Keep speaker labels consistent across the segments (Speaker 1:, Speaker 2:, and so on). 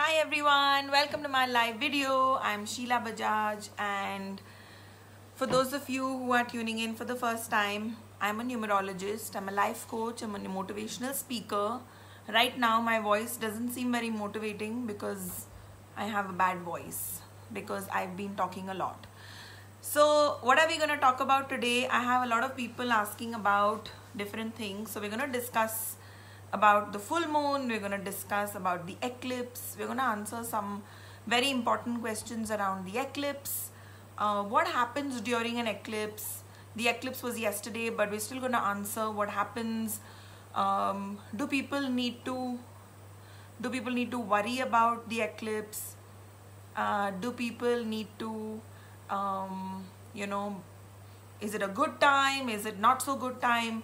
Speaker 1: Hi everyone, welcome to my live video. I'm Sheila Bajaj, and for those of you who are tuning in for the first time, I'm a numerologist, I'm a life coach, I'm a motivational speaker. Right now my voice doesn't seem very motivating because I have a bad voice because I've been talking a lot. So what are we going to talk about today? I have a lot of people asking about different things. So we're going to discuss about the full moon, we're going to discuss about the eclipse, we're going to answer some very important questions around the eclipse. What happens during an eclipse? The eclipse was yesterday, but we're still going to answer what happens. Do people need to worry about the eclipse? Do people need to is it a good time? Is it not so good time?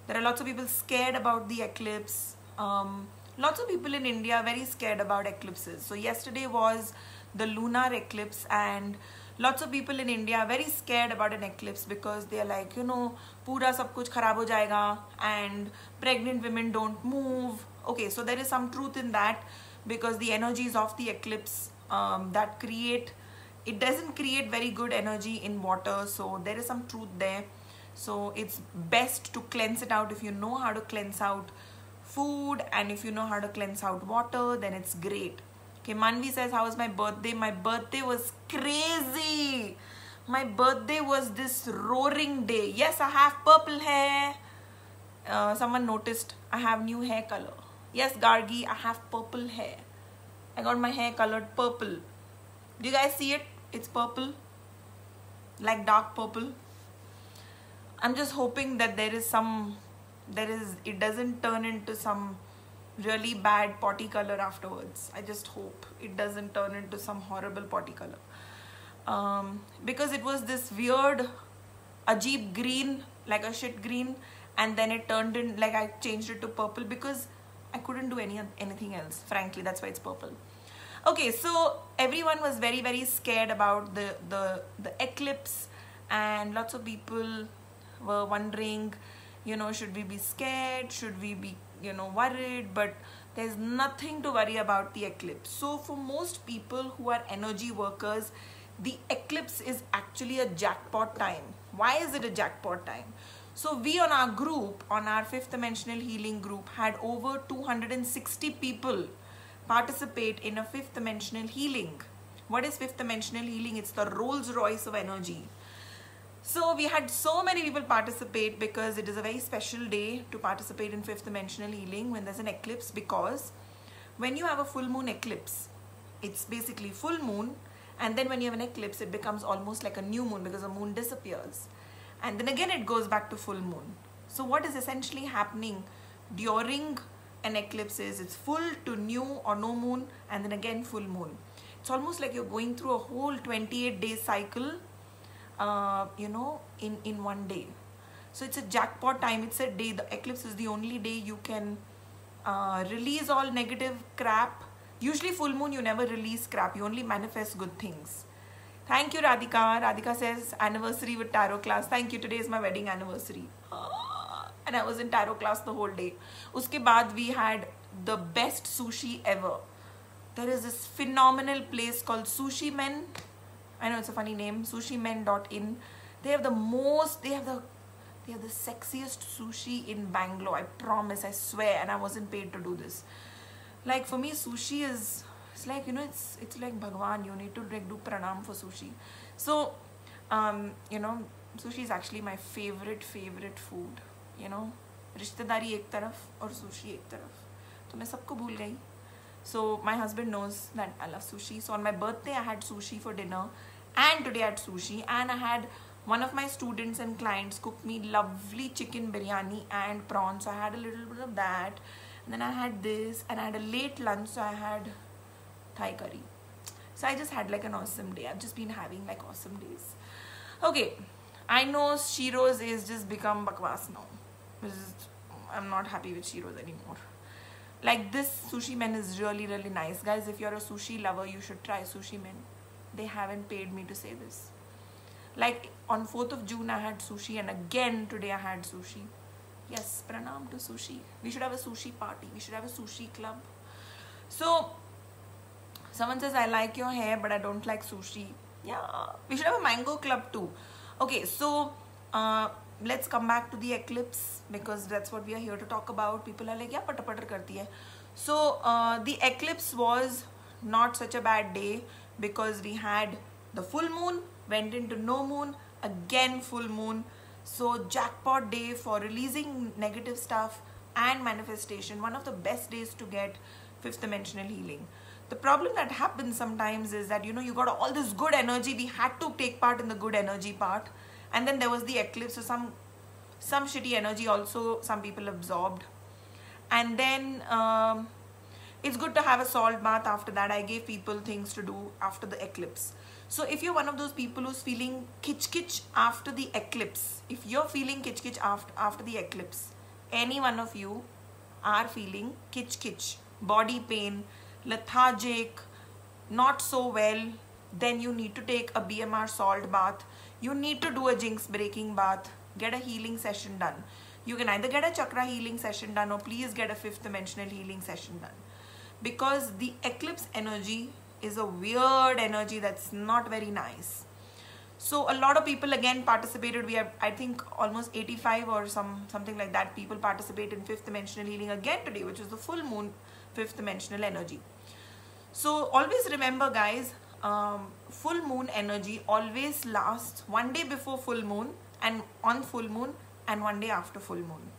Speaker 1: There are lots of people scared about the eclipse. Lots of people in India are very scared about eclipses. So yesterday was the lunar eclipse, and lots of people in India are very scared about an eclipse because they are like, pura sab kuch kharab ho jayega and pregnant women don't move. Okay, so there is some truth in that because the energies of the eclipse it doesn't create very good energy in water, so there is some truth there. So it's best to cleanse it out. If you know how to cleanse out food and if you know how to cleanse out water, then it's great. Okay, Manvi says, how was my birthday? My birthday was crazy. My birthday was this roaring day. Yes, I have purple hair. Someone noticed I have new hair color. Yes, Gargi, I have purple hair. I got my hair colored purple. Do you guys see it? It's purple, like dark purple. I'm just hoping that it doesn't turn into some really bad potty color afterwards. I just hope it doesn't turn into some horrible potty color. Because it was this weird, ajib green, like a shit green, and then it turned in, like I changed it to purple because I couldn't do anything else. Frankly, that's why it's purple. Okay, so everyone was very, very scared about the eclipse, and lots of people were wondering, should we be scared? Should we be, worried? But there's nothing to worry about the eclipse. So for most people who are energy workers, the eclipse is actually a jackpot time. Why is it a jackpot time? So we on our group, on our fifth dimensional healing group, had over 260 people participate in a fifth dimensional healing. What is fifth dimensional healing? It's the Rolls Royce of energy. So we had so many people participate because it is a very special day to participate in fifth dimensional healing when there's an eclipse, because when you have a full moon eclipse, it's basically full moon, and then when you have an eclipse, it becomes almost like a new moon because the moon disappears. And then again it goes back to full moon. So what is essentially happening during an eclipse is it's full to new or no moon, and then again full moon. It's almost like you're going through a whole 28-day cycle, in one day. So it's a jackpot time. It's a day. The eclipse is the only day you can release all negative crap. Usually full moon you never release crap. You only manifest good things. Thank you, Radhika. Radhika says anniversary with tarot class. Thank you. Today is my wedding anniversary. And I was in tarot class the whole day. Uske baad we had the best sushi ever. There is this phenomenal place called Sushi Men. I know it's a funny name, sushimen.in. They have the sexiest sushi in Bangalore. I promise, I swear, and I wasn't paid to do this. Like for me, sushi is, it's like, it's like Bhagwan. You need to like do pranam for sushi. So, sushi is actually my favorite food. रिश्तेदारी एक तरफ और sushi एक तरफ, तो मैं सबको भूल गई. So my husband knows that I love sushi. So on my birthday I had sushi for dinner, and today I had sushi, and I had one of my students and clients cook me lovely chicken biryani and prawns. So I had a little bit of that, and then I had this, and I had a late lunch, so I had Thai curry. So I just had like an awesome day. I've just been having like awesome days. Okay, I know Shiro's is just become bakwas now. I'm not happy with Shiro's anymore. Like this Sushi Men is really, really nice. Guys, if you're a sushi lover, you should try Sushi Men. They haven't paid me to say this. Like on 4th of June, I had sushi, and again today I had sushi. Yes, pranam to sushi. We should have a sushi party. We should have a sushi club. So Someone says, I like your hair, but I don't like sushi. Yeah, we should have a mango club too. Okay, so let's come back to the eclipse because that's what we are here to talk about. People are like, yeah, patter patter karti hai. So the eclipse was not such a bad day because we had the full moon, went into no moon, again full moon. So jackpot day for releasing negative stuff and manifestation. One of the best days to get fifth dimensional healing. The problem that happens sometimes is that, you know, you got all this good energy. We had to take part in the good energy part. And then there was the eclipse. So some shitty energy also some people absorbed. And then it's good to have a salt bath after that. I gave people things to do after the eclipse. So if you're one of those people who's feeling kitch after the eclipse, if you're feeling kitch after the eclipse, any one of you are feeling kitch, body pain, lethargic, not so well, then you need to take a BMR salt bath. You need to do a jinx breaking bath. Get a healing session done. You can either get a chakra healing session done or please get a fifth dimensional healing session done. Because the eclipse energy is a weird energy that's not very nice. So a lot of people again participated. We have, I think, almost 85 or something like that people participate in fifth dimensional healing again today, which is the full moon fifth dimensional energy. So always remember, guys, full moon energy always lasts one day before full moon and on full moon and one day after full moon.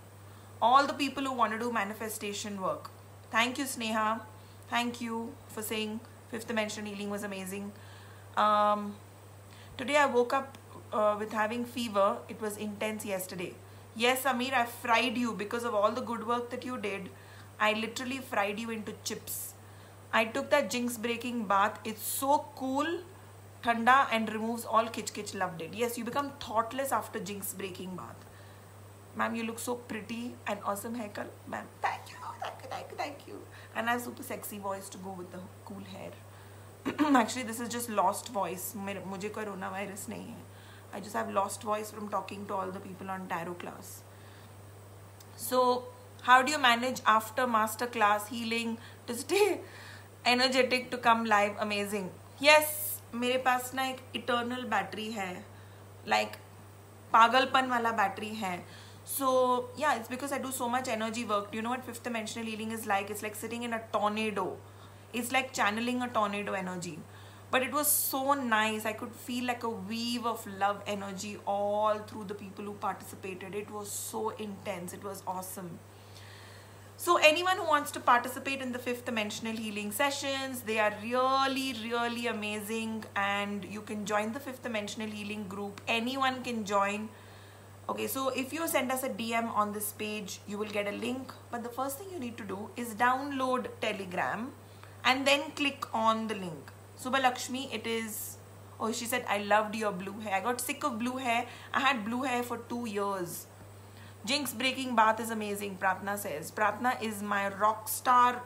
Speaker 1: All the people who want to do manifestation work. Thank you, Sneha. Thank you for saying fifth dimensional healing was amazing. Today I woke up with having fever. It was intense yesterday. Yes, Amir, I fried you because of all the good work that you did. I literally fried you into chips. I took that jinx breaking bath. It's so cool, thanda, and removes all kitch. Loved it. Yes, you become thoughtless after jinx breaking bath. Ma'am, you look so pretty and awesome haircut. Ma'am, thank you. And I have super sexy voice to go with the cool hair. Actually, this is just lost voice. मुझे coronavirus नहीं है. I just have lost voice from talking to all the people on tarot class. So, how do you manage after master class healing to stay energetic to come live? Amazing. Yes, मेरे पास ना एक eternal battery है. Like पागलपन वाला battery है. So yeah, it's because I do so much energy work. Do you know what fifth dimensional healing is like? It's like sitting in a tornado. It's like channeling a tornado energy. But it was so nice. I could feel like a weave of love energy all through the people who participated. It was so intense. It was awesome. So anyone who wants to participate in the fifth dimensional healing sessions, they are really amazing, and you can join the fifth dimensional healing group. Anyone can join. Okay, so if you send us a DM on this page, you will get a link. But the first thing you need to do is download Telegram and then click on the link. Subha Lakshmi, it is, oh, she said, I loved your blue hair. I got sick of blue hair. I had blue hair for 2 years. Jinx breaking bath is amazing, Pratna says. Pratna is my rock star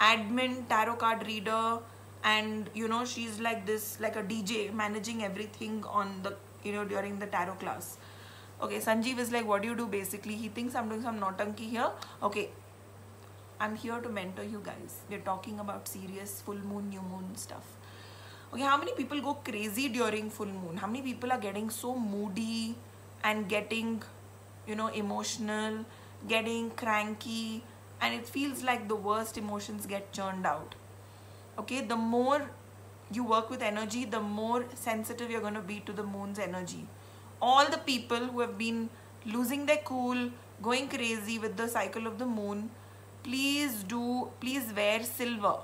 Speaker 1: admin tarot card reader, and you know, she's like this, like a DJ managing everything on the, you know, during the tarot class. Okay, Sanjeev is like, what do you do basically? He thinks I'm doing some nautanki here. Okay, I'm here to mentor you guys. We're talking about serious full moon, new moon stuff. Okay, how many people go crazy during full moon? How many people are getting so moody and getting, you know, emotional, getting cranky, and it feels like the worst emotions get churned out? Okay, the more you work with energy, the more sensitive you're going to be to the moon's energy. All the people who have been losing their cool, going crazy with the cycle of the moon, please wear silver.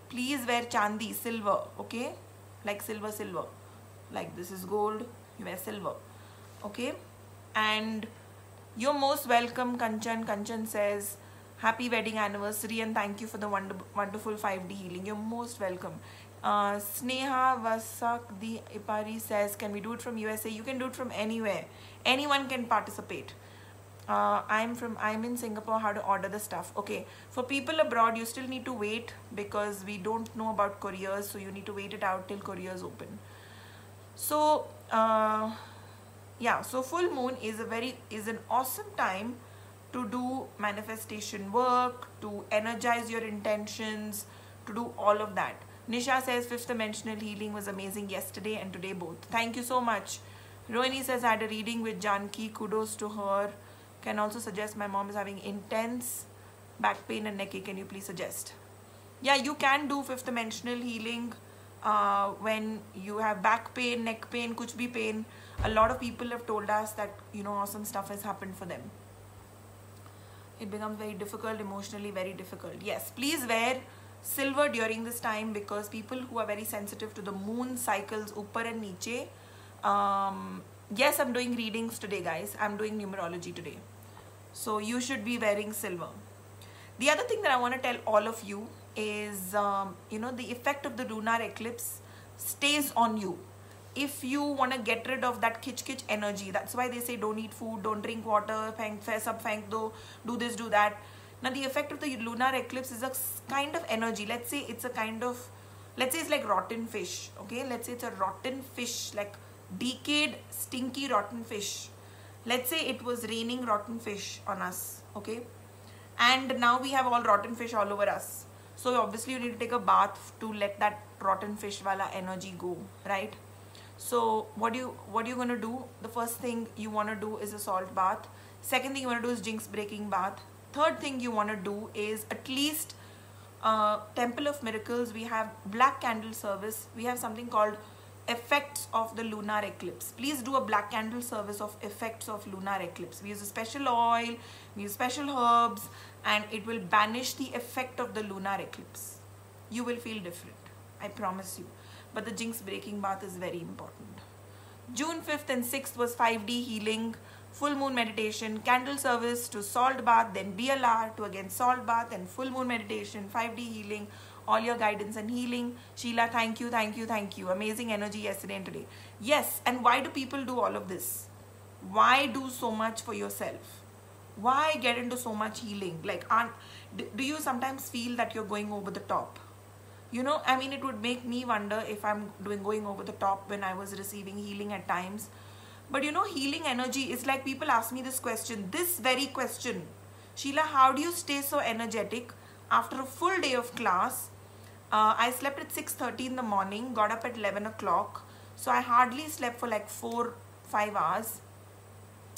Speaker 1: Please wear chandi, silver, okay? Like silver. Like this is gold, you wear silver, okay? And you're most welcome, Kanchan. Kanchan says, happy wedding anniversary and thank you for the wonderful 5D healing. You're most welcome. Sneha Vasak the Ipari says, can we do it from USA? You can do it from anywhere. Anyone can participate. I'm in Singapore. How to order the stuff? Okay, for people abroad, you still need to wait because we don't know about couriers, so you need to wait it out till couriers open. So yeah, so full moon is an awesome time to do manifestation work, to energize your intentions, to do all of that. Nisha says fifth dimensional healing was amazing yesterday and today both. Thank you so much. Rohini says I had a reading with Janki. Kudos to her. Can also suggest my mom is having intense back pain and neck ache. Can you please suggest? Yeah, you can do fifth dimensional healing when you have back pain, neck pain, kuch bhi pain. A lot of people have told us that, you know, awesome stuff has happened for them. It becomes very difficult, emotionally very difficult. Yes, please wear silver during this time, because people who are very sensitive to the moon cycles, upar and niche. Yes, I'm doing readings today, guys. I'm doing numerology today. So you should be wearing silver. The other thing that I want to tell all of you is, you know, the effect of the lunar eclipse stays on you. If you want to get rid of that kich energy, that's why they say don't eat food, don't drink water, do this, do that. Now the effect of the lunar eclipse is a kind of energy. Let's say it's a kind of, let's say it's like rotten fish, okay? Let's say it's a rotten fish, like decayed, stinky rotten fish. Let's say it was raining rotten fish on us, okay? And now we have all rotten fish all over us. So obviously you need to take a bath to let that rotten fish wala energy go, right? So what you going to do? The first thing you want to do is a salt bath. Second thing you want to do is jinx breaking bath. Third thing you want to do is at least Temple of Miracles. We have black candle service. We have something called effects of the lunar eclipse. Please do a black candle service of effects of lunar eclipse. We use a special oil, we use special herbs, and it will banish the effect of the lunar eclipse. You will feel different, I promise you. But the jinx breaking bath is very important. June 5th and 6th was 5D healing, full moon meditation, candle service to salt bath, then BLR to again salt bath and full moon meditation, 5D healing, all your guidance and healing. Sheila, thank you, thank you, thank you. Amazing energy yesterday and today. Yes, and why do people do all of this? Why do so much for yourself? Why get into so much healing? Like, do you sometimes feel that you're going over the top? You know, I mean, it would make me wonder if I'm going over the top when I was receiving healing at times. But you know, healing energy is like, people ask me this question, this very question. Sheila, how do you stay so energetic after a full day of class? I slept at 6:30 in the morning, got up at 11 o'clock. So I hardly slept for like 4-5 hours.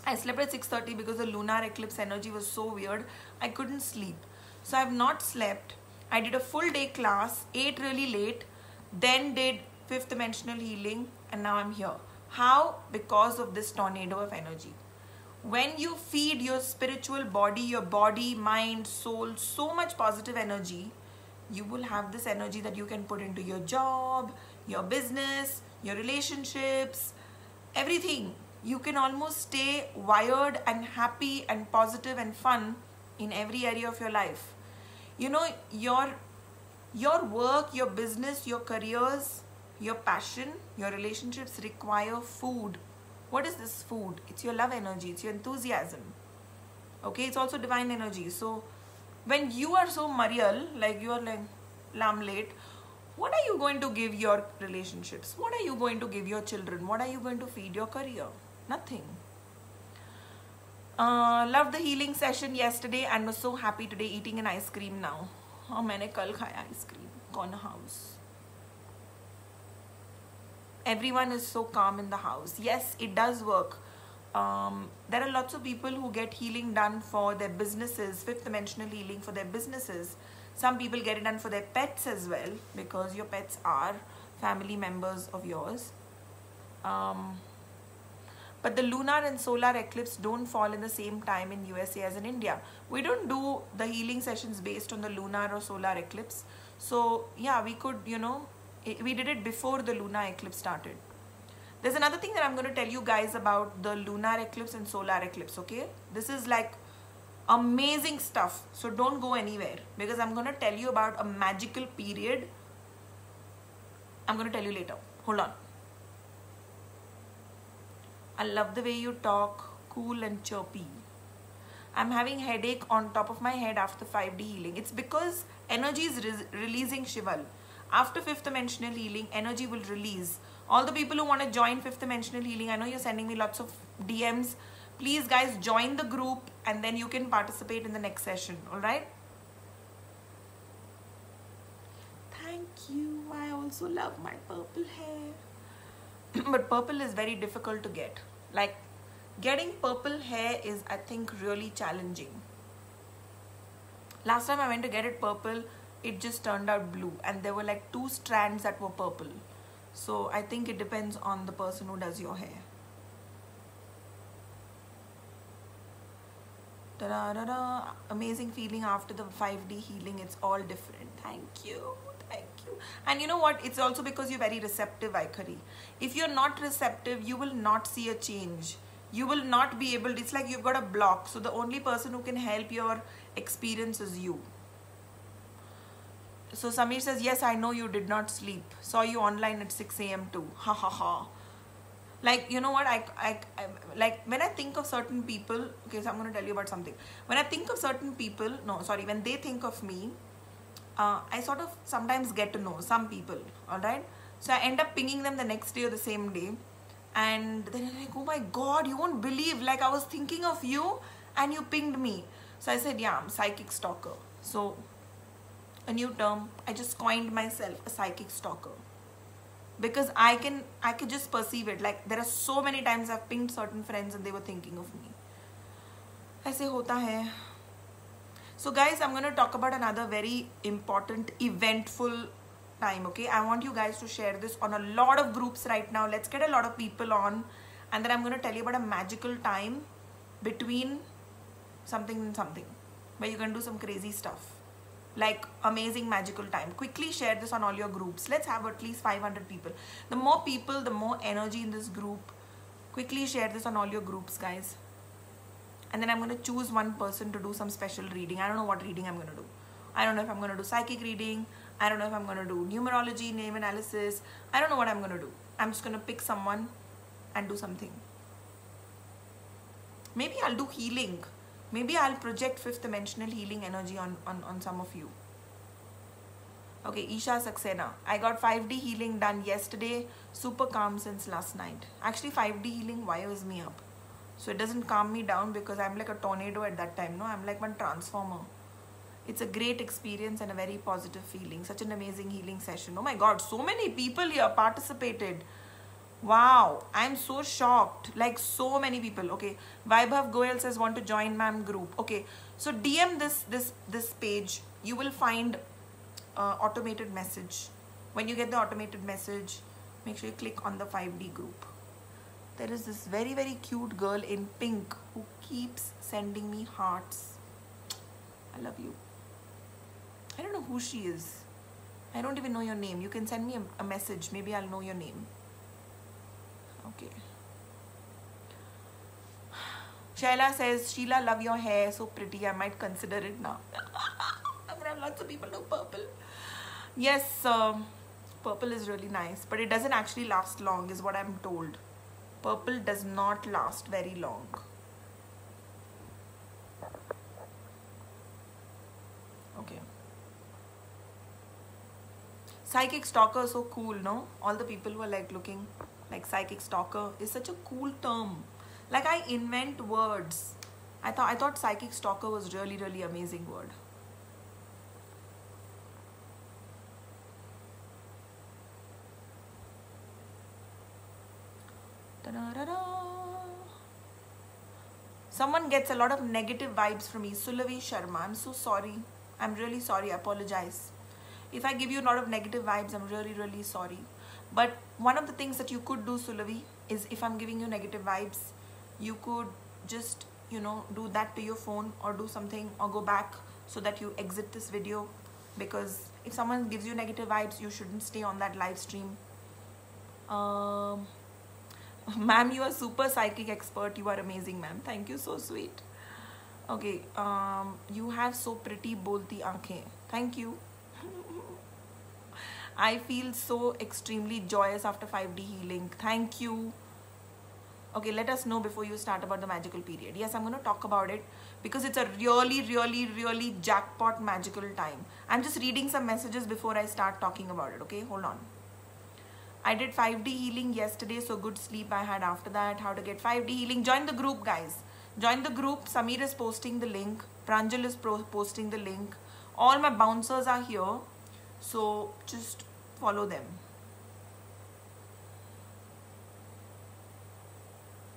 Speaker 1: I slept at 6:30 because the lunar eclipse energy was so weird. I couldn't sleep. So I have not slept. I did a full day class, ate really late, then did fifth dimensional healing, and now I'm here. How? Because of this tornado of energy. When you feed your spiritual body, your body, mind, soul, so much positive energy, you will have this energy that you can put into your job, your business, your relationships, everything. You can almost stay wired and happy and positive and fun in every area of your life. You know, your work, your business, your careers, your passion, your relationships require food. What is this food? It's your love energy, it's your enthusiasm. Okay, it's also divine energy. So when you are so Marial, like you are like lamlate, what are you going to give your relationships? What are you going to give your children? What are you going to feed your career? Nothing. Loved the healing session yesterday and was so happy today, eating an ice cream now. Oh, मैंने कल खाया ice cream. Corner house. Everyone is so calm in the house. Yes, it does work. There are lots of people who get healing done for their businesses, fifth dimensional healing for their businesses. Some people get it done for their pets as well, because your pets are family members of yours. But the lunar and solar eclipse don't fall in the same time in USA as in India. We don't do the healing sessions based on the lunar or solar eclipse. So yeah, we could, you know, we did it before the lunar eclipse started. There's another thing that I'm going to tell you guys about the lunar eclipse and solar eclipse, okay? This is like amazing stuff. So don't go anywhere, because I'm going to tell you about a magical period. I'm going to tell you later. Hold on. I love the way you talk, cool and chirpy. I'm having headache on top of my head after 5D healing. It's because energy is releasing, Shival. After fifth dimensional healing, energy will release. All the people who want to join fifth dimensional healing, I know you're sending me lots of DMs. Please guys, join the group and then you can participate in the next session. Alright? you. I also love my purple hair. But purple is very difficult to get. Like, getting purple hair is, I think, really challenging. Last time I went to get it purple, it just turned out blue. And there were like 2 strands that were purple. So I think it depends on the person who does your hair. Ta-da-da-da. Amazing feeling after the 5D healing. It's all different. Thank you. Thank you. And you know what? It's also because you're very receptive, Aikari. If you're not receptive, you will not see a change. You will not be able to, it's like you've got a block. So the only person who can help your experience is you. So Samir says, yes, I know you did not sleep. Saw you online at 6 a.m. too. Ha ha ha. Like, you know what, I like when I think of certain people, okay, so I'm going to tell you about something. When I think of certain people, when they think of me, I sort of sometimes get to know some people, alright? So I end up pinging them the next day or the same day. And then they're like, oh my God, you won't believe, like I was thinking of you and you pinged me. So I said, yeah, I'm psychic stalker. So a new term, I just coined myself a psychic stalker. Because I could just perceive it. Like, there are so many times I've pinged certain friends and they were thinking of me. Aise hota hai. So guys, I'm going to talk about another very important, eventful time, okay? I want you guys to share this on a lot of groups right now. Let's get a lot of people on. And then I'm going to tell you about a magical time between something and something, where you can do some crazy stuff. Like amazing magical time. Quickly share this on all your groups. Let's have at least 500 people. The more people, the more energy in this group. Quickly share this on all your groups, guys. And then I'm going to choose one person to do some special reading. I don't know what reading I'm going to do. I don't know if I'm going to do psychic reading. I don't know if I'm going to do numerology, name analysis. I don't know what I'm going to do. I'm just going to pick someone and do something. Maybe I'll do healing. Maybe I'll project 5th dimensional healing energy on some of you. Okay, Isha Saxena. I got 5D healing done yesterday. Super calm since last night. Actually, 5D healing wires me up. So it doesn't calm me down because I'm like a tornado at that time. No, I'm like one transformer. It's a great experience and a very positive feeling. Such an amazing healing session. Oh my God, so many people here participated. Wow, I'm so shocked. Like so many people. Okay, Vaibhav Goyal says want to join ma'am group. Okay, so DM this page. You will find automated message. When you get the automated message, make sure you click on the 5D group. There is this very, very cute girl in pink who keeps sending me hearts. I love you. I don't know who she is. I don't even know your name. You can send me a message. Maybe I'll know your name. Okay. Shaila says, Sheila, love your hair. So pretty. I might consider it now. I'm gonna have lots of people do purple. Yes, purple is really nice. But it doesn't actually last long is what I'm told. Purple does not last very long. Okay. Psychic stalker is so cool, no? All the people who are like looking like psychic stalker is such a cool term. Like I invent words. I thought psychic stalker was really, really amazing word. Da-da-da-da. Someone gets a lot of negative vibes from me. Sulavi Sharma. I'm so sorry. I'm really sorry. I apologize. If I give you a lot of negative vibes, I'm really, really sorry. But one of the things that you could do, Sulavi, is if I'm giving you negative vibes, you could just, you know, do that to your phone or do something or go back so that you exit this video. Because if someone gives you negative vibes, you shouldn't stay on that live stream. Ma'am, you are super psychic expert. You are amazing, ma'am. Thank you. So sweet. Okay. You have so pretty bolti aankhein. Thank you. I feel so extremely joyous after 5D healing. Thank you. Okay, let us know before you start about the magical period. Yes, I'm going to talk about it because it's a really, really, really jackpot magical time. I'm just reading some messages before I start talking about it. Okay, hold on. I did 5D healing yesterday, so good sleep I had after that. How to get 5D healing? Join the group, guys. Join the group. Samir is posting the link. Pranjal is posting the link. All my bouncers are here. So just follow them.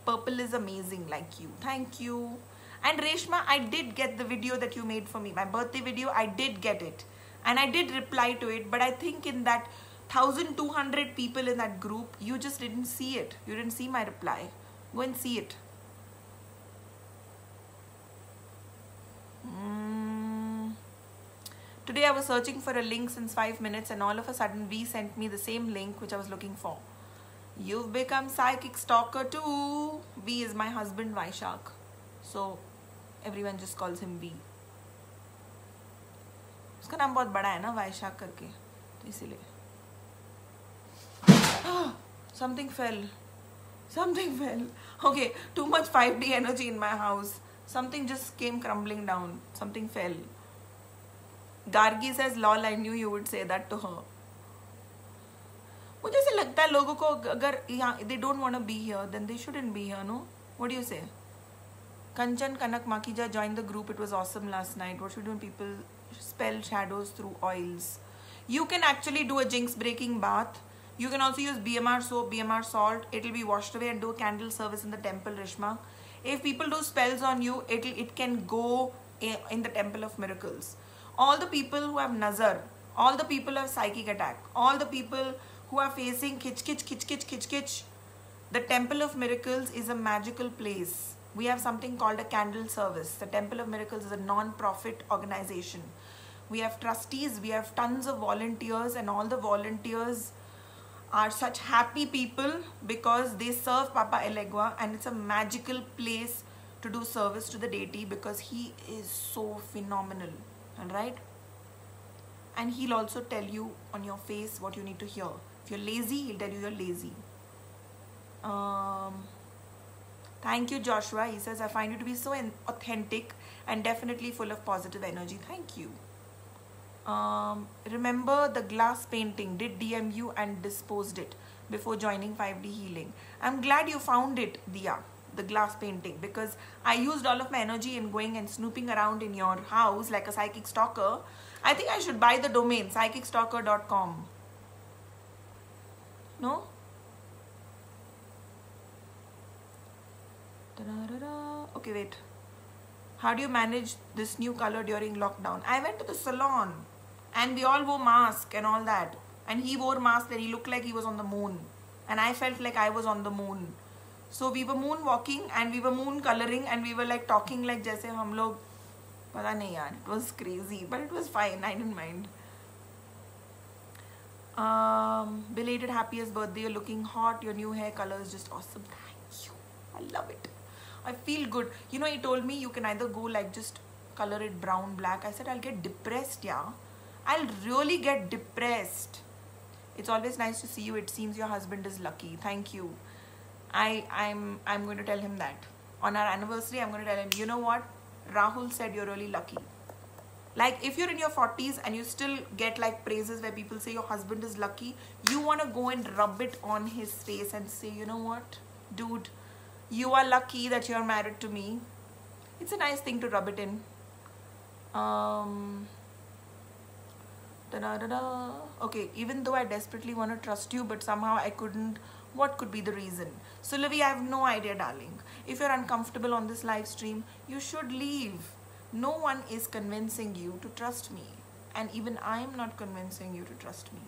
Speaker 1: Purple is amazing, like you. Thank you. And Reshma, I did get the video that you made for me, my birthday video. I did get it and I did reply to it, but I think in that 1200 people in that group, you just didn't see it. You didn't see my reply. Go and see it. Today I was searching for a link since 5 minutes and all of a sudden V sent me the same link which I was looking for. You've become psychic stalker too. V is my husband, Vaishak. So everyone just calls him V. उसका नाम बहुत बड़ा है ना, वाइशाख करके, तो इसीलिए. Something fell. Something fell. Okay, too much 5D energy in my house. Something just came crumbling down. Something fell. Gargi says, lol, I knew you would say that to her. मुझे ऐसे लगता है लोगों को अगर यहाँ they don't want to be here, then they shouldn't be here, no? What do you say? Kanchan Kanak Makija joined the group. It was awesome last night. What should we do when people spell shadows through oils? You can actually do a jinx breaking bath. You can also use BMR soap, BMR salt. It will be washed away and do a candle service in the temple, Rishma. If people do spells on you, it can go in the temple of miracles. All the people who have nazar, all the people who have psychic attack, all the people who are facing kitch, the temple of miracles is a magical place. We have something called a candle service. The Temple of Miracles is a non-profit organization. We have trustees, we have tons of volunteers, and all the volunteers are such happy people because they serve Papa Elegua, and it's a magical place to do service to the deity because he is so phenomenal, alright? And he'll also tell you on your face what you need to hear. If you're lazy, he'll tell you you're lazy. Thank you, Joshua. He says, I find you to be so authentic and definitely full of positive energy. Thank you. Remember the glass painting, did DM you and disposed it before joining 5D healing. I'm glad you found it, Diya, the glass painting, because I used all of my energy in going and snooping around in your house like a psychic stalker. I think I should buy the domain, psychicstalker.com. No? Okay, wait. How do you manage this new color during lockdown? I went to the salon and we all wore masks and all that. And he wore mask and he looked like he was on the moon. And I felt like I was on the moon. So we were moonwalking and we were moon coloring and we were like talking like jaise hum log. Pata nahi yaar. It was crazy, but it was fine. I didn't mind. Belated happiest birthday. You're looking hot. Your new hair color is just awesome. Thank you. I love it. I feel good. You know, he told me you can either go like just color it brown, black. I said I'll get depressed, yeah. I'll really get depressed. It's always nice to see you. It seems your husband is lucky. Thank you. I'm going to tell him that. On our anniversary, I'm going to tell him, you know what? Rahul said you're really lucky. Like if you're in your 40s and you still get like praises where people say your husband is lucky, you want to go and rub it on his face and say, you know what, dude, you are lucky that you're married to me. It's a nice thing to rub it in. Okay, even though I desperately want to trust you, but somehow I couldn't. What could be the reason? So, Livy, I have no idea, darling. If you're uncomfortable on this live stream, you should leave. No one is convincing you to trust me. And even I'm not convincing you to trust me.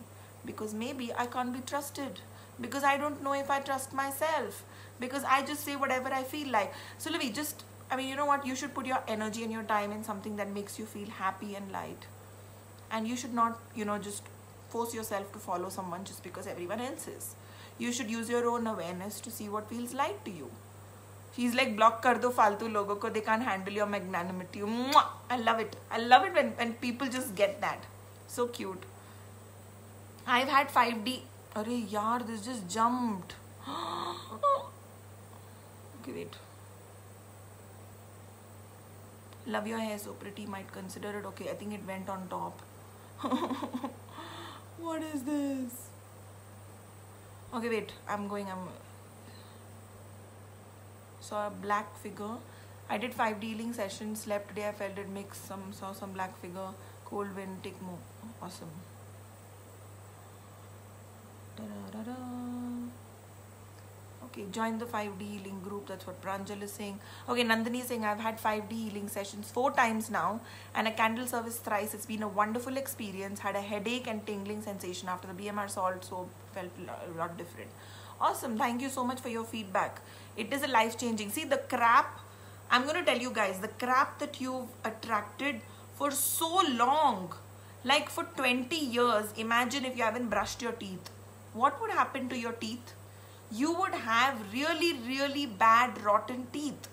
Speaker 1: Because maybe I can't be trusted. Because I don't know if I trust myself. Because I just say whatever I feel like. So, Livy, just, I mean, you know what? You should put your energy and your time in something that makes you feel happy and light. And you should not, you know, just force yourself to follow someone just because everyone else is. You should use your own awareness to see what feels light to you. She's like, block kar do faltu logo ko, they can't handle your magnanimity. Mwah! I love it. I love it when people just get that. So cute. I've had 5D. Arey yaar, this just jumped. Okay, wait. Love your hair so pretty, might consider it. Okay, I think it went on top. What is this? Okay, wait, I'm saw a black figure. I did 5 dealing sessions, slept today, I felt it mix, saw some black figure, cold wind, take more. Awesome. Da-da-da-da. Okay, join the 5D healing group. That's what Pranjal is saying. Okay, Nandini is saying, I've had 5D healing sessions 4 times now and a candle service thrice. It's been a wonderful experience. Had a headache and tingling sensation after the BMR salt, so felt a lot different. Awesome. Thank you so much for your feedback. It is a life-changing. See, the crap, I'm going to tell you guys, the crap that you've attracted for so long, like for 20 years, imagine if you haven't brushed your teeth. What would happen to your teeth? You would have really bad rotten teeth.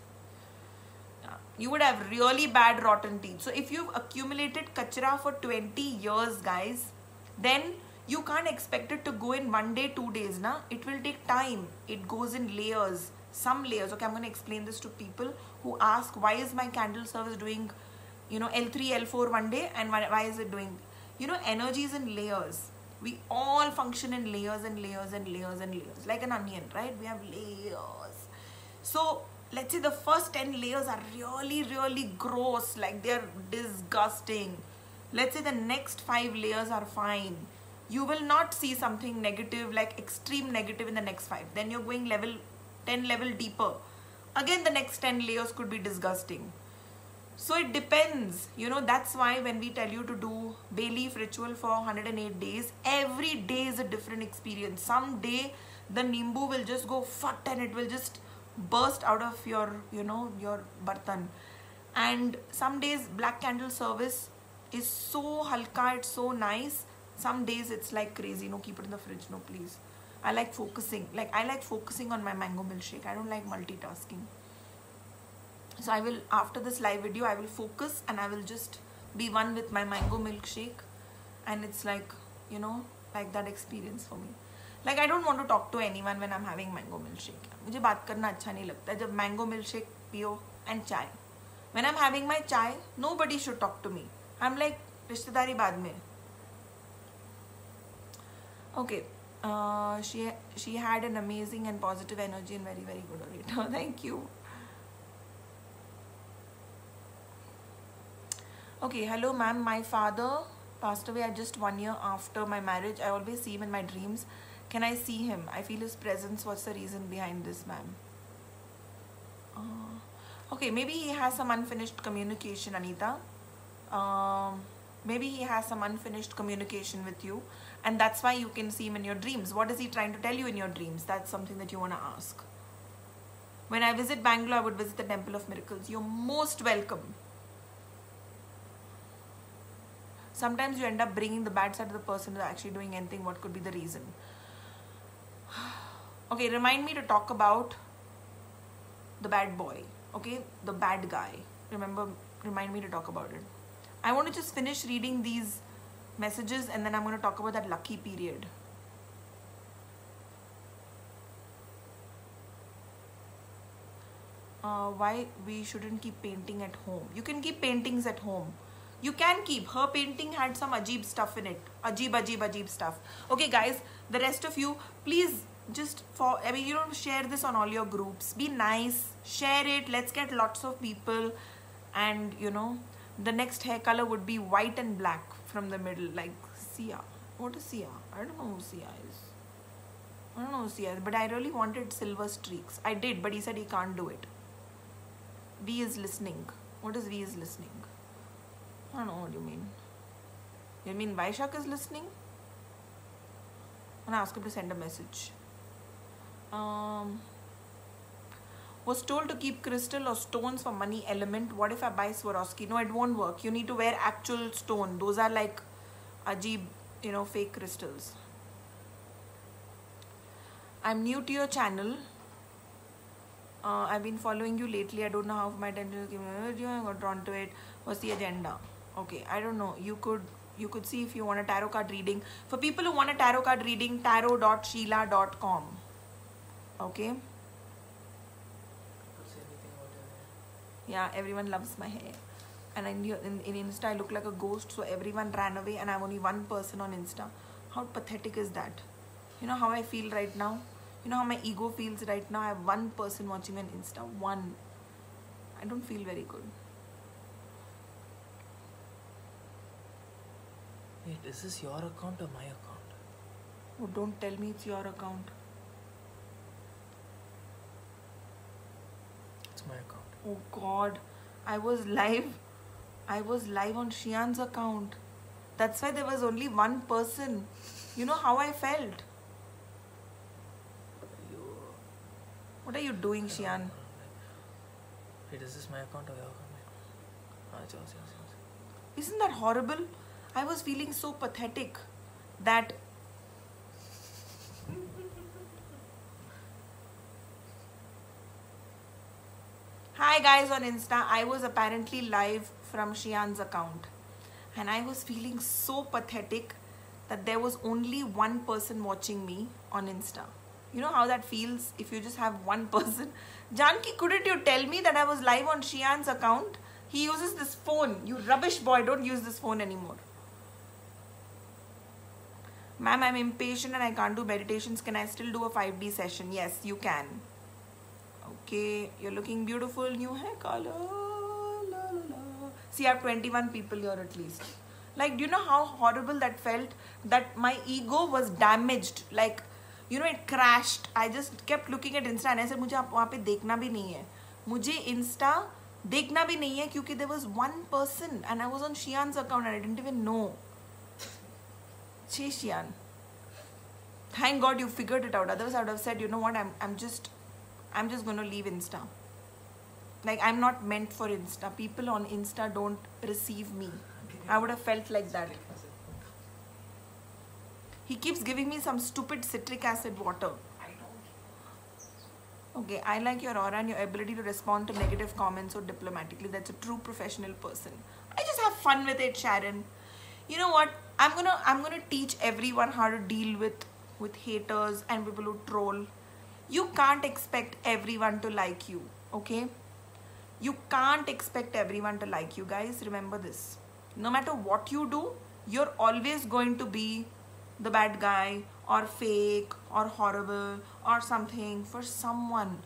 Speaker 1: You would have really bad rotten teeth. So if you've accumulated kachra for 20 years, guys, then you can't expect it to go in 1 day, 2 days. Na? It will take time. It goes in layers. Some layers. Okay, I'm going to explain this to people who ask, why is my candle service doing, L3, L4 1 day and why is it doing? Energy is in layers. We all function in layers and layers and layers and layers. Like an onion, right? We have layers. So let's say the first 10 layers are really gross. Like they're disgusting. Let's say the next 5 layers are fine. You will not see something negative, like extreme negative in the next 5. Then you're going 10 level deeper. Again, the next 10 layers could be disgusting. So it depends, that's why when we tell you to do bay leaf ritual for 108 days, every day is a different experience. Some day the nimbu will just go fat and it will just burst out of your, your bartan. And some days black candle service is so halka, it's so nice. Some days it's like crazy, no, keep it in the fridge, no please. I like focusing, on my mango milkshake. I don't like multitasking. So I will, after this live video, I will focus and I will just be one with my mango milkshake. And it's like, like that experience for me. Like I don't want to talk to anyone when I'm having mango milkshake. मुझे बात करना अच्छा नहीं लगता जब mango milkshake पियो and chai. When I'm having my chai, nobody should talk to me. I'm like, रिश्तेदारी बाद में. Okay. She had an amazing and positive energy and very good orator. Thank you. Okay, hello ma'am, my father passed away at just 1 year after my marriage. I always see him in my dreams. Can I see him? I feel his presence. What's the reason behind this, ma'am? Okay, maybe he has some unfinished communication, Anita. Maybe he has some unfinished communication with you and that's why you can see him in your dreams. What is he trying to tell you in your dreams? That's something that you want to ask. When I visit Bangalore, I would visit the Temple of Miracles. You're most welcome. Sometimes you end up bringing the bad side of the person who's actually doing anything. What could be the reason? Okay, remind me to talk about the bad boy. Okay, the bad guy. Remind me to talk about it. I want to just finish reading these messages and then I'm going to talk about that lucky period. Why we shouldn't keep painting at home. You can keep paintings at home. You can keep. Her painting had some ajib stuff in it. Ajib stuff. Okay guys, the rest of you, please just share this on all your groups. Be nice. Share it. Let's get lots of people. And the next hair color would be white and black from the middle. Like Sia. What is Sia? I don't know who Sia is. I don't know who Sia is. But I really wanted silver streaks. I did, but he said he can't do it. V is listening. What is V is listening? I don't know what you mean. You mean Vaishak is listening? I'm gonna ask him to send a message. Was told to keep crystal or stones for money element. What if I buy Swarovski? No, it won't work. You need to wear actual stone. Those are like ajib, fake crystals. I'm new to your channel. I've been following you lately. I don't know how my attention I got drawn to it. What's the agenda? Okay, I don't know. You could see if you want a tarot card reading. For people who want a tarot card reading, tarot.sheila.com. Okay. Yeah, everyone loves my hair. And in Insta, I look like a ghost. So everyone ran away and I have only one person on Insta. How pathetic is that? You know how I feel right now? You know how my ego feels right now? I have one person watching me on Insta. One. I don't feel very good.
Speaker 2: Wait, is this your account or my account?
Speaker 1: Oh, don't tell me it's your account.
Speaker 2: It's my account.
Speaker 1: Oh God, I was live. I was live on Shian's account. That's why there was only one person. You know how I felt. What are you doing, Shian?
Speaker 2: Wait, is this my account or your account?
Speaker 1: Isn't that horrible? I was feeling so pathetic that hi guys on Insta, I was apparently live from Shian's account and I was feeling so pathetic that there was only one person watching me on Insta. You know how that feels if you just have one person? Janki, couldn't you tell me that I was live on Shian's account? He uses this phone. You rubbish boy, don't use this phone anymore. Ma'am, I'm impatient and I can't do meditations. Can I still do a 5D session? Yes, you can. Okay, you're looking beautiful. New hair color. La, la, la. See, I have 21 people here at least. Like, do you know how horrible that felt? That my ego was damaged. Like, you know, it crashed. I just kept looking at Insta and I said, मुझे आप वहाँ पे देखना भी नहीं है. मुझे Insta देखना भी नहीं है क्योंकि there was one person and I was on Shian's account and I didn't even know. Shian. Thank God you figured it out. Otherwise I would have said, you know what, I'm just going to leave Insta. Like, I'm not meant for Insta. People on Insta don't receive me. I would have felt like that. He keeps giving me some stupid citric acid water. Okay, I like your aura and your ability to respond to negative comments so diplomatically. That's a true professional person. I just have fun with it, Sharon. You know what? I'm gonna teach everyone how to deal with haters and people who troll. You can't expect everyone to like you, okay? You can't expect everyone to like you, guys. Remember this. No matter what you do, you're always going to be the bad guy or fake or horrible or something for someone.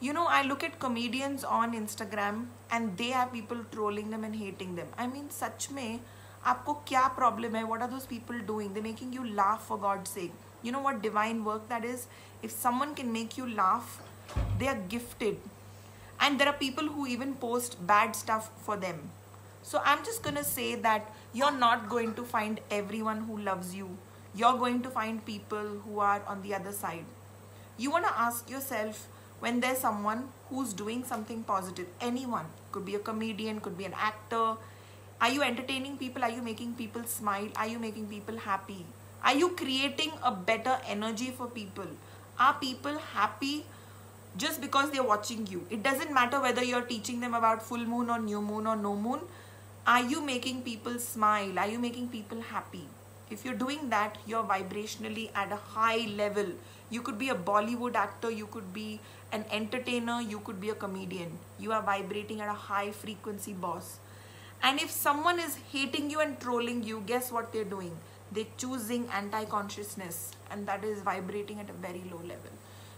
Speaker 1: You know, I look at comedians on Instagram and they have people trolling them and hating them. I mean, सच में आपको क्या problem है? What are those people doing? They're making you laugh, for God's sake. You know what divine work that is? If someone can make you laugh, they are gifted. And there are people who even post bad stuff for them. So I'm just gonna say that you're not going to find everyone who loves you. You're going to find people who are on the other side. You wanna ask yourself, when there's someone who's doing something positive, anyone, could be a comedian, could be an actor, are you entertaining people? Are you making people smile? Are you making people happy? Are you creating a better energy for people? Are people happy just because they're watching you? It doesn't matter whether you're teaching them about full moon or new moon or no moon. Are you making people smile? Are you making people happy? If you're doing that, you're vibrationally at a high level. You could be a Bollywood actor, you could be an entertainer, you could be a comedian. You are vibrating at a high frequency, boss. And if someone is hating you and trolling you, guess what they're doing? They're choosing anti-consciousness, and that is vibrating at a very low level.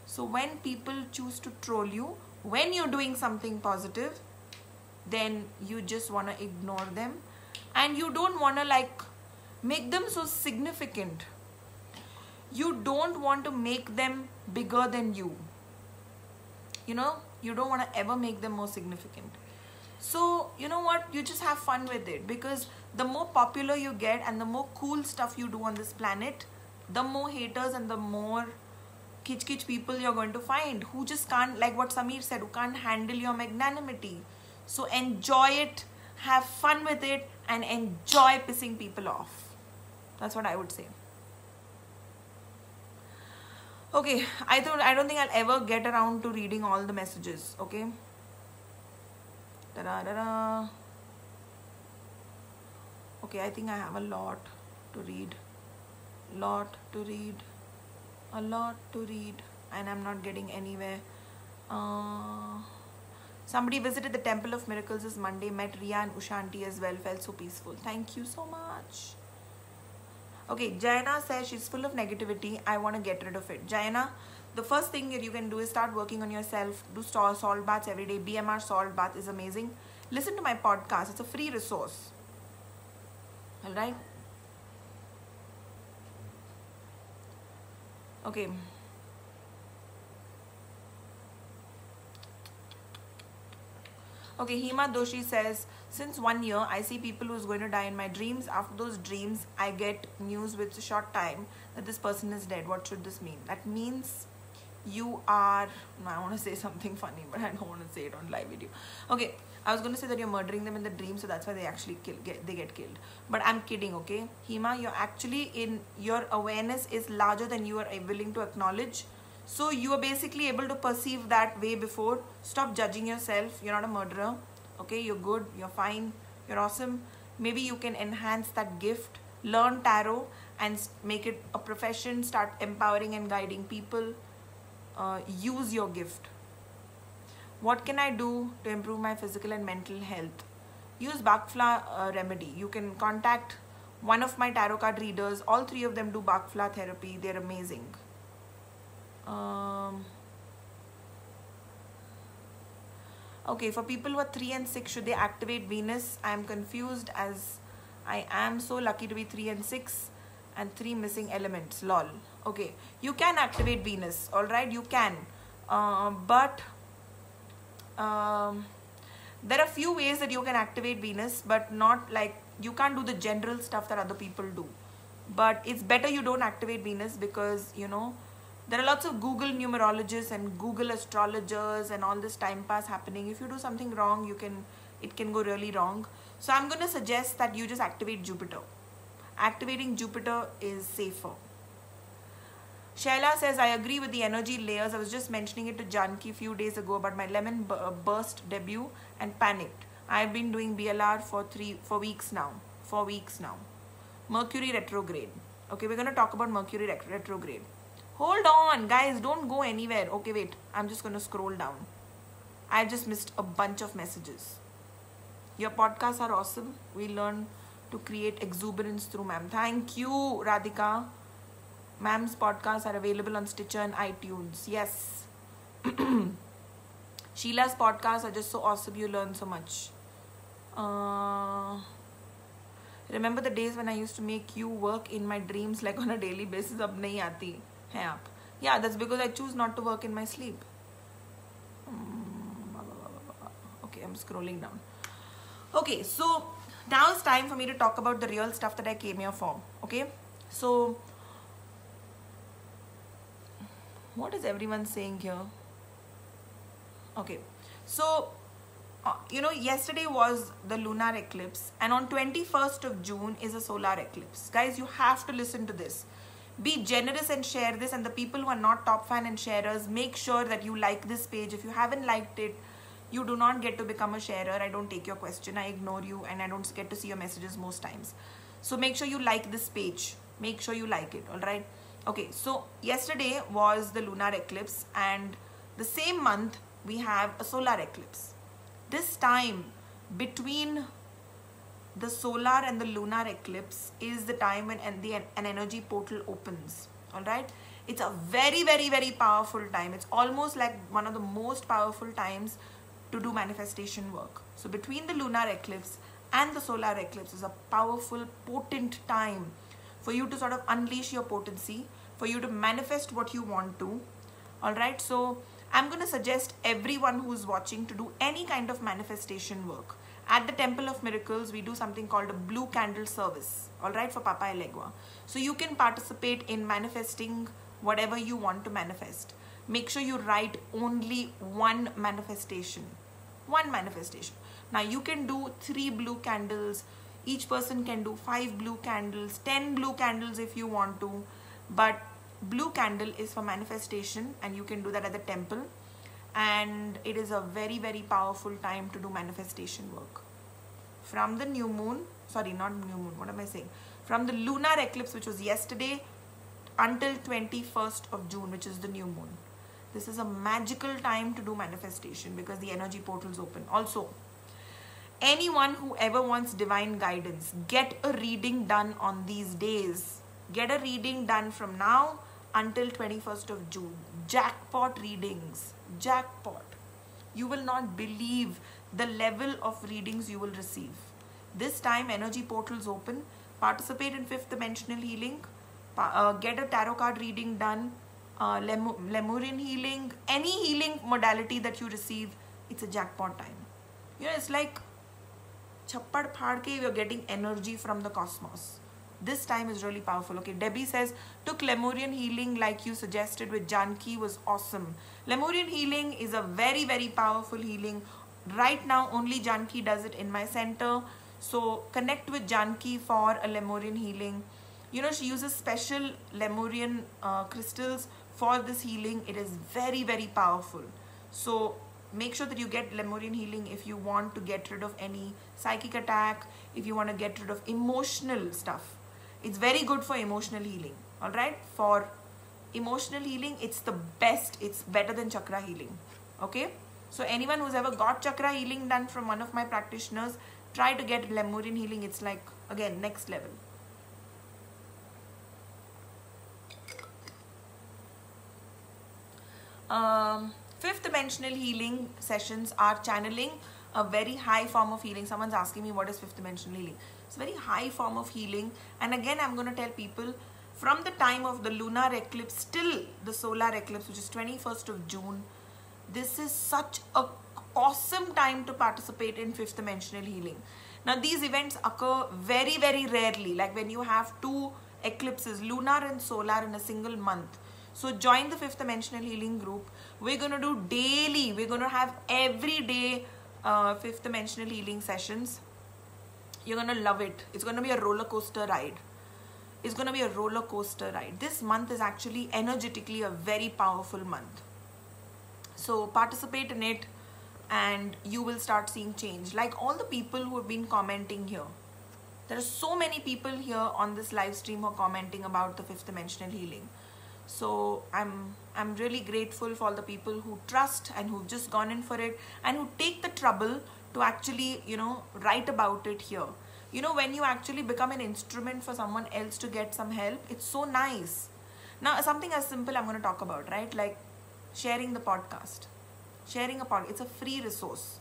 Speaker 1: So when people choose to troll you, when you're doing something positive, then you just want to ignore them. And you don't want to like make them so significant. You don't want to make them bigger than you. You know, you don't want to ever make them more significant. So, you know what? You just have fun with it, because the more popular you get and the more cool stuff you do on this planet, the more haters and the more kitsch people you're going to find who just can't, like what Samir said, who can't handle your magnanimity. So enjoy it, have fun with it, and enjoy pissing people off. That's what I would say. Okay, I don't think I'll ever get around to reading all the messages, okay? Da-da-da-da. Okay, I think I have a lot to read. A lot to read, and I'm not getting anywhere. Somebody visited the Temple of Miracles this Monday, met Ria and Ushanti as well, felt so peaceful. Thank you so much. Okay, Jayana says she's full of negativity. I want to get rid of it. Jayana, the first thing that you can do is start working on yourself. Do salt baths every day. BMR salt bath is amazing. Listen to my podcast. It's a free resource. Alright? Okay. Okay, Hema Doshi says, since 1 year, I see people who's going to die in my dreams. After those dreams, I get news with a short time that this person is dead. What should this mean? That means you are, no, I want to say something funny, but I don't want to say it on live video. Okay, I was going to say that you're murdering them in the dream, so that's why they actually get killed. But I'm kidding, okay? Hema, you're actually your awareness is larger than you are willing to acknowledge. So you are basically able to perceive that way before. Stop judging yourself. You're not a murderer. Okay, you're good. You're fine. You're awesome. Maybe you can enhance that gift. Learn tarot and make it a profession. Start empowering and guiding people. Use your gift. What can I do to improve my physical and mental health? Use Bach flower remedy. You can contact one of my tarot card readers. All three of them do Bach flower therapy. They're amazing. Okay, for people who are 3 and 6, should they activate Venus? I am confused as I am so lucky to be 3 and 6 and 3 missing elements. Lol. Okay, you can activate Venus. Alright, you can. But there are few ways that you can activate Venus, but not like, you can't do the general stuff that other people do. But it's better you don't activate Venus because, you know, there are lots of Google numerologists and Google astrologers and all this time pass happening. If you do something wrong, it can go really wrong. So I'm going to suggest that you just activate Jupiter. Activating Jupiter is safer. Shaila says, I agree with the energy layers. I was just mentioning it to Janki a few days ago about my lemon burst debut and panicked. I've been doing BLR for 4 weeks now. 4 weeks now. Mercury retrograde. Okay, we're going to talk about Mercury retrograde. Hold on, guys, don't go anywhere. Okay, wait, I'm just going to scroll down. I just missed a bunch of messages. Your podcasts are awesome. We learn to create exuberance through ma'am. Thank you, Radhika. Ma'am's podcasts are available on Stitcher and iTunes. Yes. Sheila's podcasts are just so awesome. You learn so much. Remember the days when I used to make you work in my dreams like on a daily basis? Ab nahi aati. Yeah, that's because I choose not to work in my sleep. Okay, I'm scrolling down. Okay, so now it's time for me to talk about the real stuff that I came here for. Okay, so what is everyone saying here? Okay, so you know, yesterday was the lunar eclipse and on 21st of June is a solar eclipse. Guys, you have to listen to this. Be generous and share this, and the people who are not top fan and sharers, make sure that you like this page. If you haven't liked it, you do not get to become a sharer. I don't take your question, I ignore you, and I don't get to see your messages most times. So make sure you like this page. Make sure you like it, alright? Okay, so yesterday was the lunar eclipse, and the same month we have a solar eclipse. This time between the solar and the lunar eclipse is the time when an energy portal opens. Alright, it's a very, very, very powerful time. It's almost like one of the most powerful times to do manifestation work. So between the lunar eclipse and the solar eclipse is a powerful, potent time for you to sort of unleash your potency, for you to manifest what you want to. Alright, so I'm going to suggest everyone who's watching to do any kind of manifestation work. At the Temple of Miracles, we do something called a blue candle service, alright, for Papa Elegua. So you can participate in manifesting whatever you want to manifest. Make sure you write only one manifestation. One manifestation. Now you can do 3 blue candles. Each person can do 5 blue candles, 10 blue candles if you want to. But blue candle is for manifestation, and you can do that at the temple. And it is a very, very powerful time to do manifestation work. From the new moon, sorry, not new moon, what am I saying? From the lunar eclipse, which was yesterday, until 21st of June, which is the new moon. This is a magical time to do manifestation because the energy portals open. Also, anyone who ever wants divine guidance, get a reading done on these days. Get a reading done from now until 21st of June. Jackpot readings. Jackpot. You will not believe the level of readings you will receive. This time energy portals open. Participate in 5th dimensional healing. Get a tarot card reading done. Lemurian healing, any healing modality that you receive, it's a jackpot time. You know, it's like chappad phad ke, you're getting energy from the cosmos. This time is really powerful. Okay, Debbie says, took Lemurian healing like you suggested with Janki, was awesome. Lemurian healing is a very, very powerful healing. Right now, only Janki does it in my center. So connect with Janki for a Lemurian healing. You know, she uses special Lemurian crystals for this healing. It is very, very powerful. So make sure that you get Lemurian healing if you want to get rid of any psychic attack, if you want to get rid of emotional stuff. It's very good for emotional healing. All right, for emotional healing, it's the best. It's better than chakra healing. Okay, so anyone who's ever got chakra healing done from one of my practitioners, try to get Lemurian healing. It's like, again, next level. Fifth dimensional healing sessions are channeling, a very high form of healing. Someone's asking me what is fifth dimensional healing. It's a very high form of healing. And again, I'm going to tell people, from the time of the lunar eclipse till the solar eclipse, which is 21st of June, this is such a awesome time to participate in fifth dimensional healing. Now, these events occur very, very rarely, like when you have two eclipses, lunar and solar, in a single month. So join the fifth dimensional healing group. We're going to do daily, we're going to have every day fifth dimensional healing sessions. You're going to love it. It's going to be a roller coaster ride. It's going to be a roller coaster ride. This month is actually energetically a very powerful month. So participate in it and you will start seeing change. Like all the people who have been commenting here. There are so many people here on this live stream who are commenting about the fifth dimensional healing. So I'm really grateful for all the people who trust and who've just gone in for it and who take the trouble to actually, you know, write about it here. You know, when you actually become an instrument for someone else to get some help, it's so nice. Now, something as simple I'm going to talk about, right? Like sharing the podcast. Sharing a podcast. It's a free resource.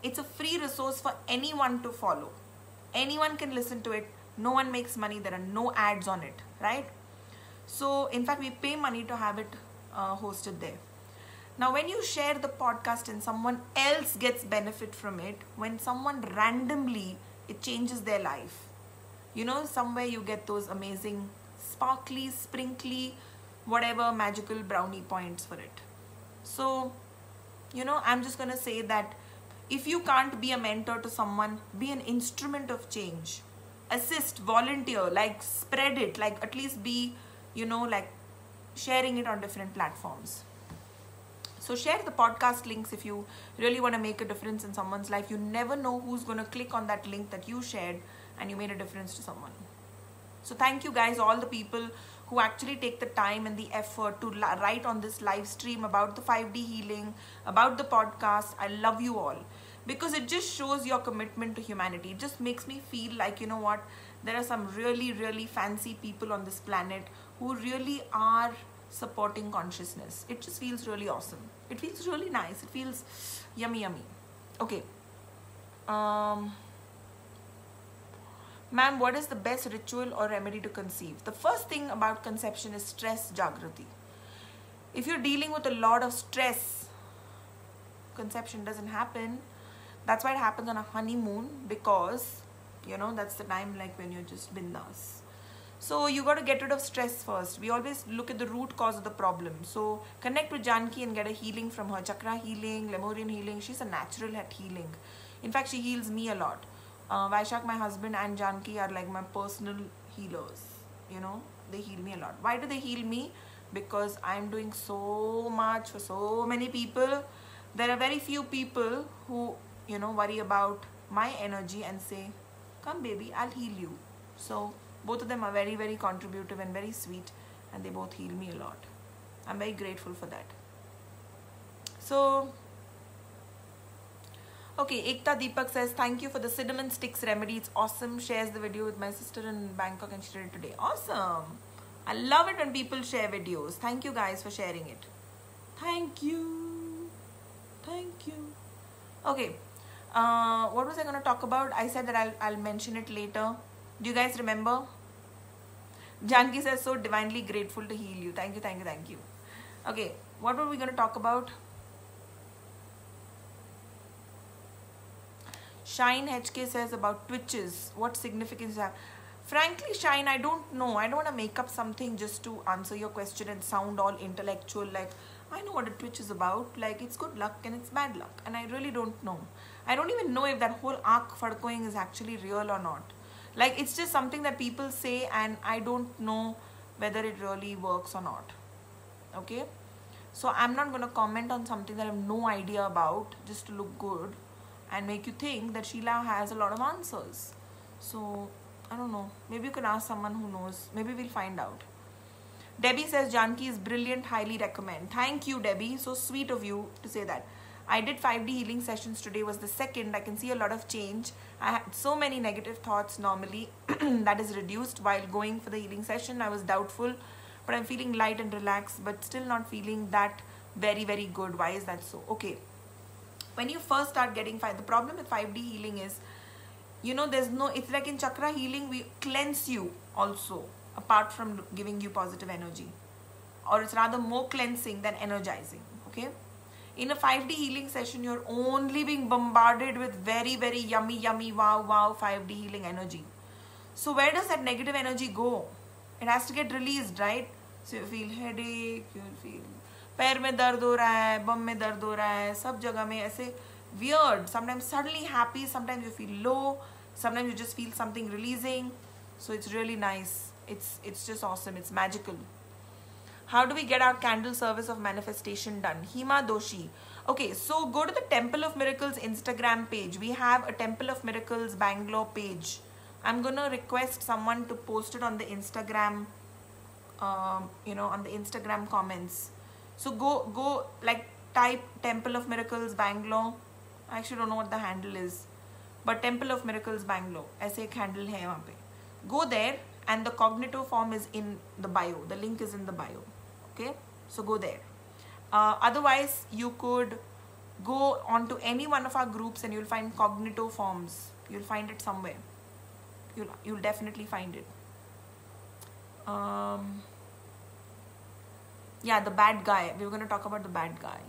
Speaker 1: It's a free resource for anyone to follow. Anyone can listen to it. No one makes money. There are no ads on it, right? So, in fact, we pay money to have it hosted there. Now, when you share the podcast and someone else gets benefit from it, when someone randomly, it changes their life. You know, somewhere you get those amazing sparkly, sprinkly, whatever magical brownie points for it. So, you know, I'm just going to say that if you can't be a mentor to someone, be an instrument of change. Assist, volunteer, like spread it, like at least be, you know, like sharing it on different platforms. So share the podcast links if you really want to make a difference in someone's life. You never know who's going to click on that link that you shared and you made a difference to someone. So thank you guys, all the people who actually take the time and the effort to write on this live stream about the 5D healing, about the podcast. I love you all because it just shows your commitment to humanity. It just makes me feel like, you know what, there are some really, really fancy people on this planet who really are supporting consciousness. It just feels really awesome. It feels really nice. It feels yummy, yummy. Okay. Ma'am, what is the best ritual or remedy to conceive? The first thing about conception is stress jagrati. If you're dealing with a lot of stress, conception doesn't happen. That's why it happens on a honeymoon, because, you know, that's the time like when you're just bindas. So you got to get rid of stress first. We always look at the root cause of the problem. So connect with Janki and get a healing from her. Chakra healing, Lemurian healing. She's a natural at healing. In fact, she heals me a lot. Vaishak, my husband, and Janki are like my personal healers. You know, they heal me a lot. Why do they heal me? Because I'm doing so much for so many people. There are very few people who, you know, worry about my energy and say, come baby, I'll heal you. So both of them are very, very contributive and very sweet, and they both heal me a lot. I'm very grateful for that. So, okay, Ekta Deepak says, thank you for the cinnamon sticks remedy. It's awesome. Shares the video with my sister in Bangkok and she did it today. Awesome. I love it when people share videos. Thank you guys for sharing it. Thank you. Thank you. Okay. What was I going to talk about? I said that I'll mention it later. Do you guys remember? Janki says, so divinely grateful to heal you. Thank you, thank you, thank you. Okay, what were we going to talk about? Shine HK says about twitches. What significance do you have? Frankly, Shine, I don't know. I don't want to make up something just to answer your question and sound all intellectual. Like, I know what a twitch is about. Like, it's good luck and it's bad luck. And I really don't know. I don't even know if that whole arc fadkoing is actually real or not. Like, it's just something that people say and I don't know whether it really works or not. Okay? So, I'm not going to comment on something that I have no idea about just to look good and make you think that Sheila has a lot of answers. So, I don't know. Maybe you can ask someone who knows. Maybe we'll find out. Debbie says Janki is brilliant. Highly recommend. Thank you, Debbie. So sweet of you to say that. I did 5D healing sessions today. Was the second. I can see a lot of change. I had so many negative thoughts normally. That is reduced while going for the healing session. I was doubtful. But I'm feeling light and relaxed. But still not feeling that very, very good. Why is that so? Okay. When you first start getting the problem with 5D healing is, you know, there's no, it's like in chakra healing, we cleanse you also, apart from giving you positive energy. Or it's rather more cleansing than energizing, okay? In a 5D healing session, you're only being bombarded with very, very yummy, yummy, wow, wow, 5D healing energy. So where does that negative energy go? It has to get released, right? So you feel headache, you'll feel पैर में दर्द हो रहा है, बम में दर्द हो रहा है, सब जगह में ऐसे weird. Sometimes suddenly happy, sometimes you feel low, sometimes you just feel something releasing. So it's really nice. It's just awesome. It's magical. How do we get our candle service of manifestation done? Hima Doshi. Okay, so go to the Temple of Miracles Instagram page. We have a Temple of Miracles Bangalore page. I'm gonna request someone to post it on the Instagram, on the Instagram comments. So go like type Temple of Miracles Bangalore. I actually don't know what the handle is, but Temple of Miracles Bangalore, ऐसे एक handle है वहाँ पे. Go there and the Cognito form is in the bio. The link is in the bio. Okay, so go there. Otherwise, you could go onto any one of our groups and you'll find Cognito forms. You'll find it somewhere. You'll definitely find it. Yeah, the bad guy. We were going to talk about the bad guy.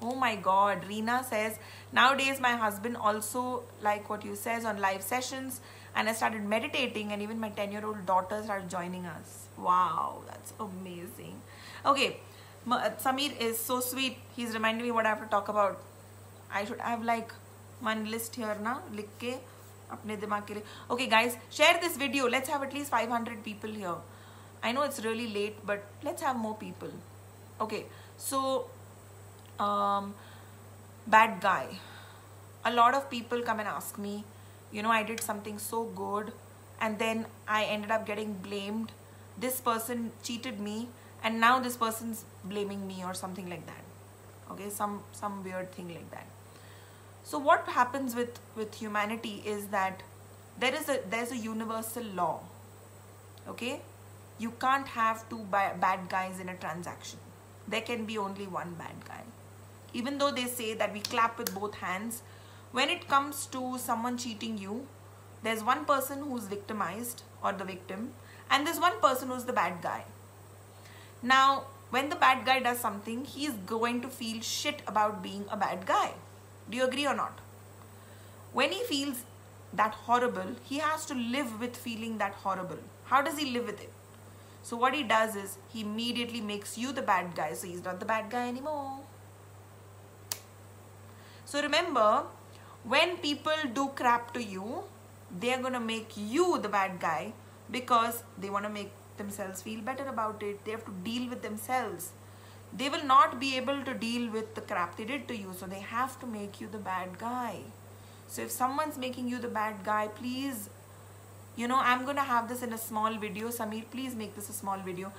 Speaker 1: Oh my God. Reena says, nowadays my husband also like what you says on live sessions, and I started meditating and even my 10-year-old daughter started joining us. Wow, that's amazing. Okay, Samir is so sweet. He's reminding me what I have to talk about. I should have like one list here na, likh ke apne dimag ke liye. Okay guys, share this video. Let's have at least 500 people here. I know it's really late, but let's have more people. Okay, so bad guy. A lot of people come and ask me, you know, I did something so good and then I ended up getting blamed. This person cheated me and now this person's blaming me or something like that. Okay, some weird thing like that. So what happens with humanity is that there's a universal law. Okay, you can't have two bad guys in a transaction. There can be only one bad guy. Even though they say that we clap with both hands, when it comes to someone cheating you, there's one person who's victimized or the victim, and there's one person who's the bad guy. Now, when the bad guy does something, he's going to feel shit about being a bad guy. Do you agree or not? When he feels that horrible, he has to live with feeling that horrible. How does he live with it? So what he does is he immediately makes you the bad guy, so he's not the bad guy anymore. So remember, when people do crap to you, they're gonna make you the bad guy because they want to make themselves feel better about it. They have to deal with themselves. They will not be able to deal with the crap they did to you, so they have to make you the bad guy. So if someone's making you the bad guy, please, you know, I'm going to have this in a small video. Samir, please make this a small video.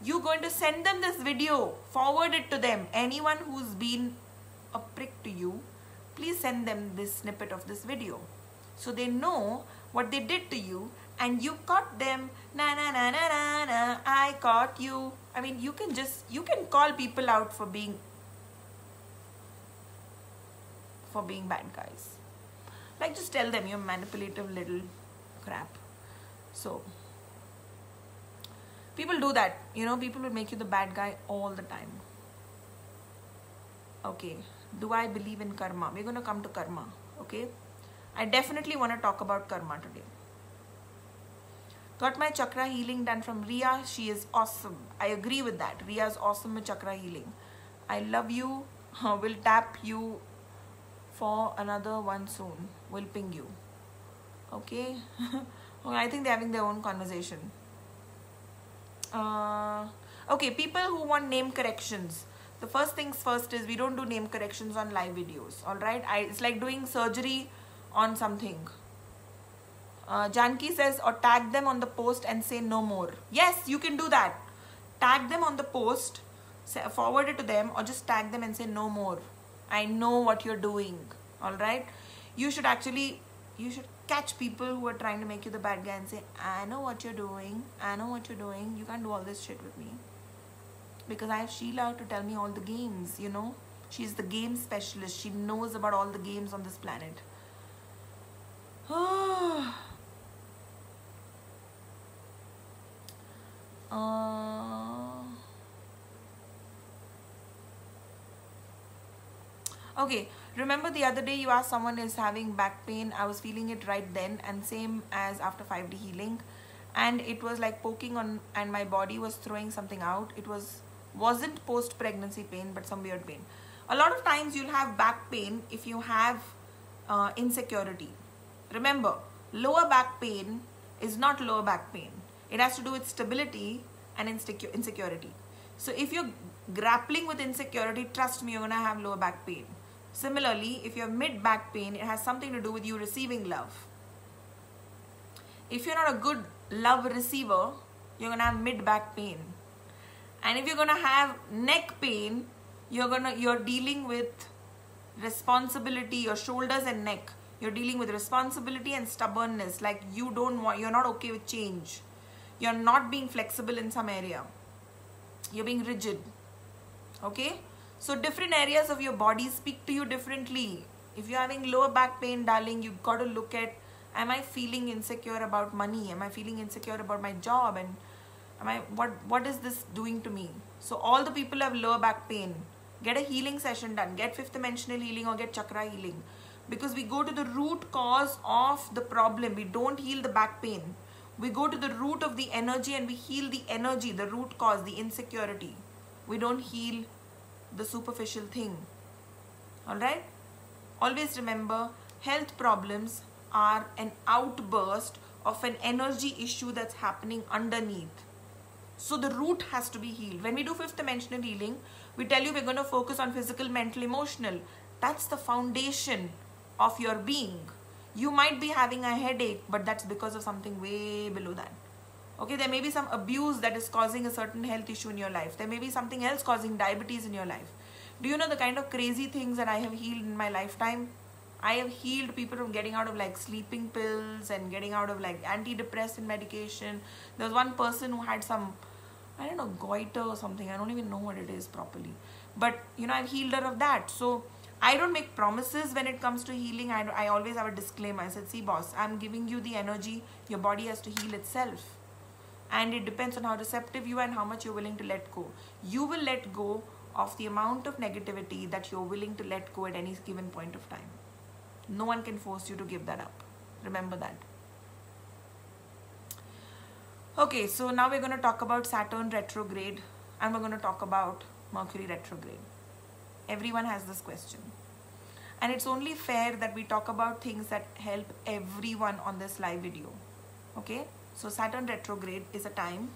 Speaker 1: You're going to send them this video, forward it to them. Anyone who's been a prick to you, please send them this snippet of this video so they know what they did to you and you caught them. Na na na na na na, I caught you. I mean, you can call people out for being bad guys. Like, just tell them you're manipulative little crap. So People do that, you know, people will make you the bad guy all the time. Okay, do I believe in karma? We're going to come to karma. Okay, I definitely want to talk about karma today. Got my chakra healing done from Ria. She is awesome. I agree with that. Ria is awesome with chakra healing. I love you. Will tap you for another one soon. Will ping you. Okay. Okay, I think they're having their own conversation. Okay, people who want name corrections. The first things first is we don't do name corrections on live videos. Alright? It's like doing surgery on something. Janki says, or tag them on the post and say no more. Yes, you can do that. Tag them on the post, forward it to them, or just tag them and say no more. I know what you're doing. Alright? You should catch people who are trying to make you the bad guy and say, I know what you're doing. I know what you're doing. You can't do all this shit with me. Because I have Sheila to tell me all the games, you know. She's the game specialist. She knows about all the games on this planet. Okay, remember the other day you asked someone is having back pain. I was feeling it right then, and same as after 5D healing, and it was like poking on, and my body was throwing something out. It wasn't post pregnancy pain, but some weird pain. A lot of times you'll have back pain if you have insecurity. Remember, lower back pain is not lower back pain. It has to do with stability and insecurity. So if you're grappling with insecurity, trust me, you're gonna have lower back pain. Similarly, if you have mid back pain, it has something to do with you receiving love. If you're not a good love receiver, you're gonna have mid back pain. And if you're gonna have neck pain, you're dealing with responsibility, your shoulders and neck. You're dealing with responsibility and stubbornness, like you're not okay with change. You're not being flexible in some area. You're being rigid. Okay? So different areas of your body speak to you differently. If you're having lower back pain, darling, you've got to look at, am I feeling insecure about money? Am I feeling insecure about my job? And what is this doing to me? So all the people who have lower back pain, get a healing session done. Get fifth dimensional healing or get chakra healing. Because we go to the root cause of the problem. We don't heal the back pain. We go to the root of the energy and we heal the energy, the root cause, the insecurity. We don't heal the superficial thing. Alright? Always remember, health problems are an outburst of an energy issue that's happening underneath. So the root has to be healed. When we do fifth dimensional healing, we tell you we're going to focus on physical, mental, emotional. That's the foundation of your being. You might be having a headache, but that's because of something way below that. Okay, there may be some abuse that is causing a certain health issue in your life. There may be something else causing diabetes in your life. Do you know the kind of crazy things that I have healed in my lifetime? I have healed people from getting out of like sleeping pills and getting out of like antidepressant medication. There was one person who had some, I don't know, goiter or something. I don't even know what it is properly. But, you know, I've healed her of that. So I don't make promises when it comes to healing. I always have a disclaimer. I said, see boss, I'm giving you the energy. Your body has to heal itself. And it depends on how receptive you are and how much you're willing to let go. You will let go of the amount of negativity that you're willing to let go at any given point of time. No one can force you to give that up. Remember that. Okay, so now we're going to talk about Saturn retrograde and we're going to talk about Mercury retrograde. Everyone has this question. And it's only fair that we talk about things that help everyone on this live video. Okay? So Saturn retrograde is a time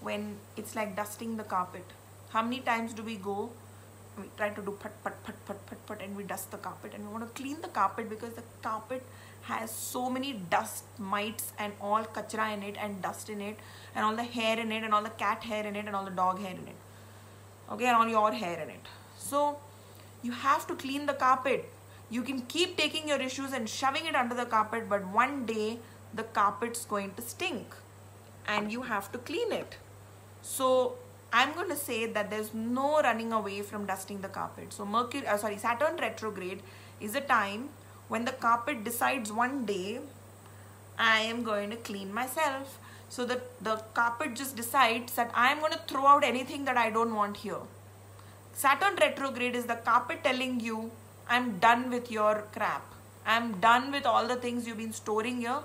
Speaker 1: when it's like dusting the carpet. How many times do we go? We try to do pat and we dust the carpet, and we want to clean the carpet because the carpet has so many dust mites and all kachra in it and dust in it and all the hair in it and all the cat hair in it and all the dog hair in it. Okay, and all your hair in it. So you have to clean the carpet. You can keep taking your issues and shoving it under the carpet, but one day the carpet's going to stink and you have to clean it. So I'm going to say that there's no running away from dusting the carpet. So Saturn retrograde is a time when the carpet decides one day, I am going to clean myself. So the carpet just decides that I am going to throw out anything that I don't want here. Saturn retrograde is the carpet telling you, I'm done with your crap. I'm done with all the things you've been storing here,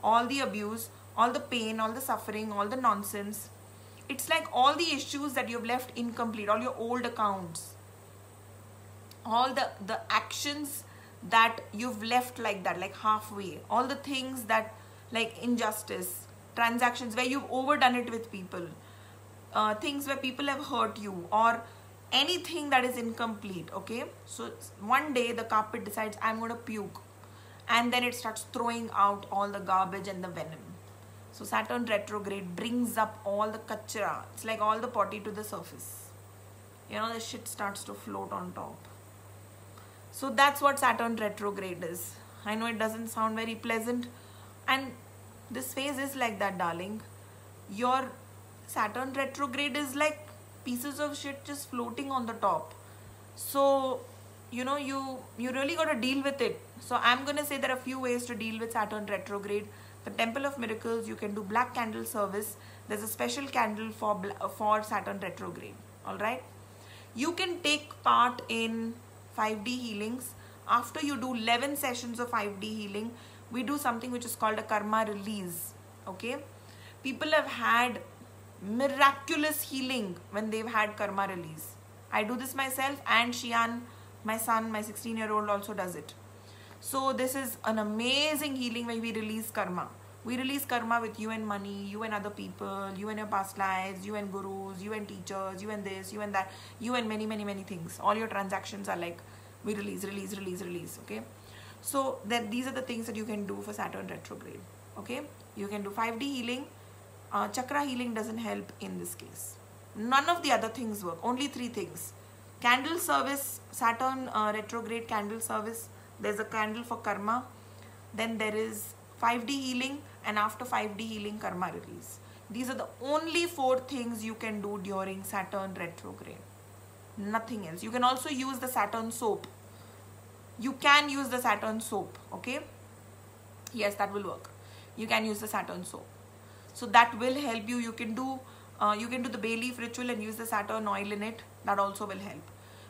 Speaker 1: all the abuse, all the pain, all the suffering, all the nonsense. It's like all the issues that you've left incomplete, all your old accounts, all the actions that you've left like that, like halfway, all the things that, like injustice, transactions where you've overdone it with people, things where people have hurt you, or anything that is incomplete. Okay, so one day the carpet decides, I'm going to puke, and then it starts throwing out all the garbage and the venom. So Saturn retrograde brings up all the kachra. It's like all the potty to the surface. You know, the shit starts to float on top. So that's what Saturn retrograde is. I know it doesn't sound very pleasant, and this phase is like that, darling. Your Saturn retrograde is like pieces of shit just floating on the top. So, you know, you really got to deal with it. So I'm going to say there are a few ways to deal with Saturn retrograde. The Temple of Miracles, you can do black candle service. There's a special candle for Saturn retrograde. All right. You can take part in 5D healings. After you do 11 sessions of 5D healing, we do something which is called a karma release. Okay. People have had miraculous healing when they've had karma release. I do this myself, and Shian, my son, my 16-year-old also does it. So this is an amazing healing where we release karma. We release karma with you and money, you and other people, you and your past lives, you and gurus, you and teachers, you and this, you and that, you and many, many, many things. All your transactions are like, we release, okay? So these are the things that you can do for Saturn retrograde, okay? You can do 5D healing. Chakra healing doesn't help in this case. None of the other things work. Only 3 things. Candle service, Saturn retrograde candle service. There's a candle for karma. Then there is 5D healing, and after 5D healing, karma release. These are the only 4 things you can do during Saturn retrograde. Nothing else. You can also use the Saturn soap. You can use the Saturn soap. Okay? Yes, that will work. You can use the Saturn soap. So that will help you. You can do the bay leaf ritual and use the Saturn oil in it. That also will help.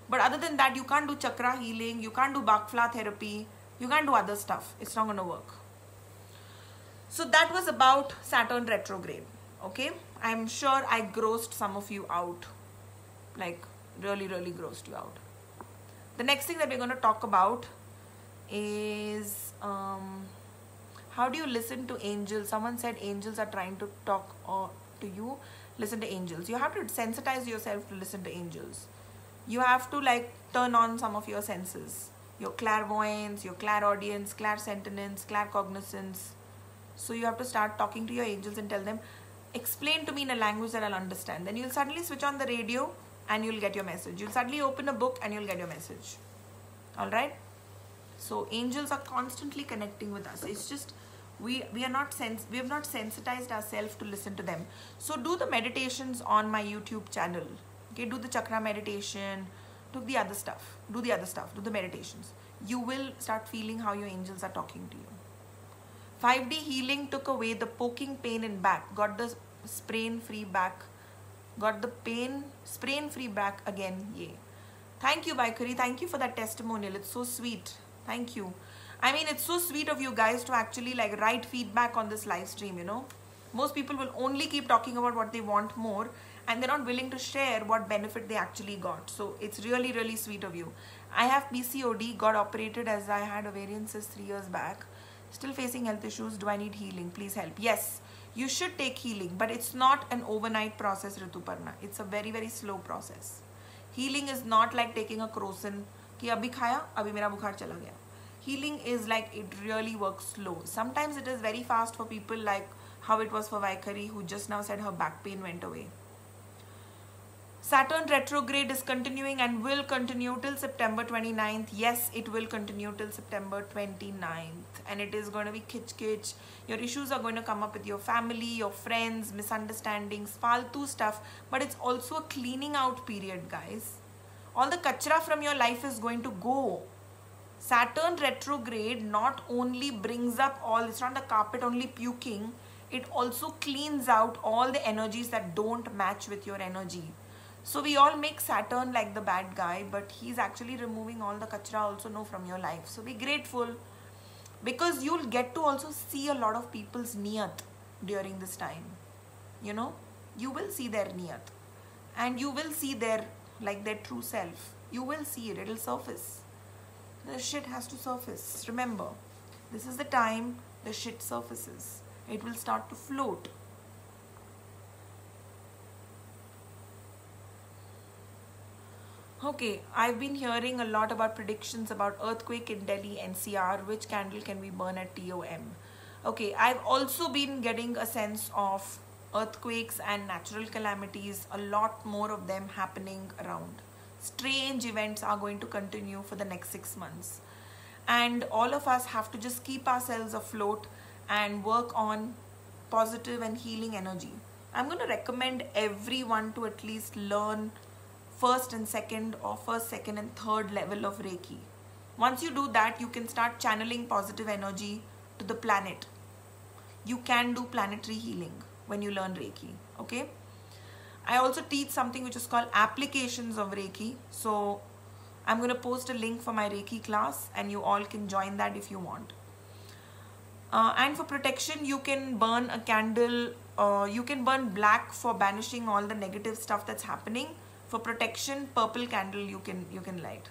Speaker 1: But other than that, you can't do chakra healing. You can't do Bakfla therapy. You can't do other stuff. It's not going to work. So that was about Saturn retrograde. Okay. I'm sure I grossed some of you out. Like really, really grossed you out. The next thing that we're going to talk about is how do you listen to angels? Someone said angels are trying to talk to you. Listen to angels. You have to sensitize yourself to listen to angels. You have to like turn on some of your senses. Your clairvoyance, your clairaudience, clairsentience, claircognizance. So you have to start talking to your angels and tell them, explain to me in a language that I'll understand. Then you'll suddenly switch on the radio and you'll get your message. You'll suddenly open a book and you'll get your message. Alright? So angels are constantly connecting with us. It's just we have not sensitized ourselves to listen to them. So do the meditations on my YouTube channel. Okay, do the chakra meditation, do the other stuff. Do the meditations. You will start feeling how your angels are talking to you. 5D healing took away the poking pain in back. Got the sprain-free back. Got the sprain-free back again. Yay. Thank you, Vaikari. Thank you for that testimonial. It's so sweet. Thank you. I mean, it's so sweet of you guys to actually like write feedback on this live stream, you know. Most people will only keep talking about what they want more, and they're not willing to share what benefit they actually got. So it's really, really sweet of you. I have PCOD, got operated as I had ovarian cyst 3 years back. Still facing health issues. Do I need healing? Please help. Yes, you should take healing, but it's not an overnight process, Rituparna. It's a very, very slow process. Healing is not like taking a Crocin कि अभी खाया अभी मेरा बुखार चला गया. Healing is like it really works slow. Sometimes it is very fast for people like how it was for Vaikari, who just now said her back pain went away. Saturn retrograde is continuing and will continue till September 29th. Yes, it will continue till September 29th. And it is going to be kitch. Your issues are going to come up with your family, your friends, misunderstandings, faltu stuff. But it's also a cleaning out period, guys. All the kachra from your life is going to go. Saturn retrograde not only brings up all, it's not the carpet only puking. it also cleans out all the energies that don't match with your energy. So we all make Saturn like the bad guy, but he's actually removing all the kachra also no from your life. So be grateful, because you'll get to also see a lot of people's niyat during this time. You know, you will see their niyat, and you will see their true self. You will see it, it'll surface. The shit has to surface. Remember, this is the time the shit surfaces. It will start to float. Okay, I've been hearing a lot about predictions about earthquake in Delhi NCR. Which candle can we burn at TOM? Okay, I've also been getting a sense of earthquakes and natural calamities, a lot more of them happening around. Strange events are going to continue for the next 6 months. And all of us have to just keep ourselves afloat and work on positive and healing energy. I'm going to recommend everyone to at least learn first and second, or first, second and third level of Reiki. Once you do that, you can start channeling positive energy to the planet. You can do planetary healing when you learn Reiki, okay? I also teach something which is called applications of Reiki. So I'm going to post a link for my Reiki class, and you all can join that if you want. And for protection, you can burn a candle. You can burn black for banishing all the negative stuff that's happening. For protection, purple candle you can light.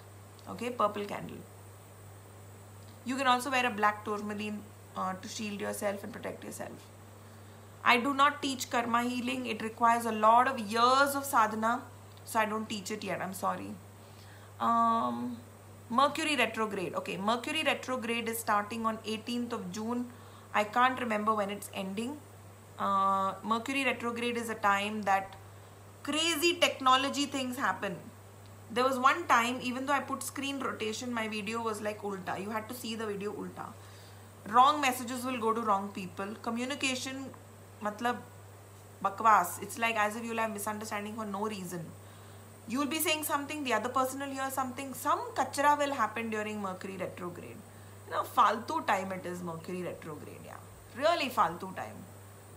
Speaker 1: Okay, purple candle. You can also wear a black tourmaline to shield yourself and protect yourself. I do not teach karma healing. It requires a lot of years of sadhana, so I don't teach it yet. I'm sorry. Mercury retrograde. Okay, Mercury retrograde is starting on 18th of June. I can't remember when it's ending. Mercury retrograde is a time that crazy technology things happen. There was one time, even though I put screen rotation, my video was like ulta. You had to see the video ulta. Wrong messages will go to wrong people. Communication, matlab, bakwas. It's like as if you'll have misunderstanding for no reason. You will be saying something, the other person will hear something. Some kachra will happen during Mercury retrograde. You know, faltu time it is Mercury retrograde. Yeah, really faltu time.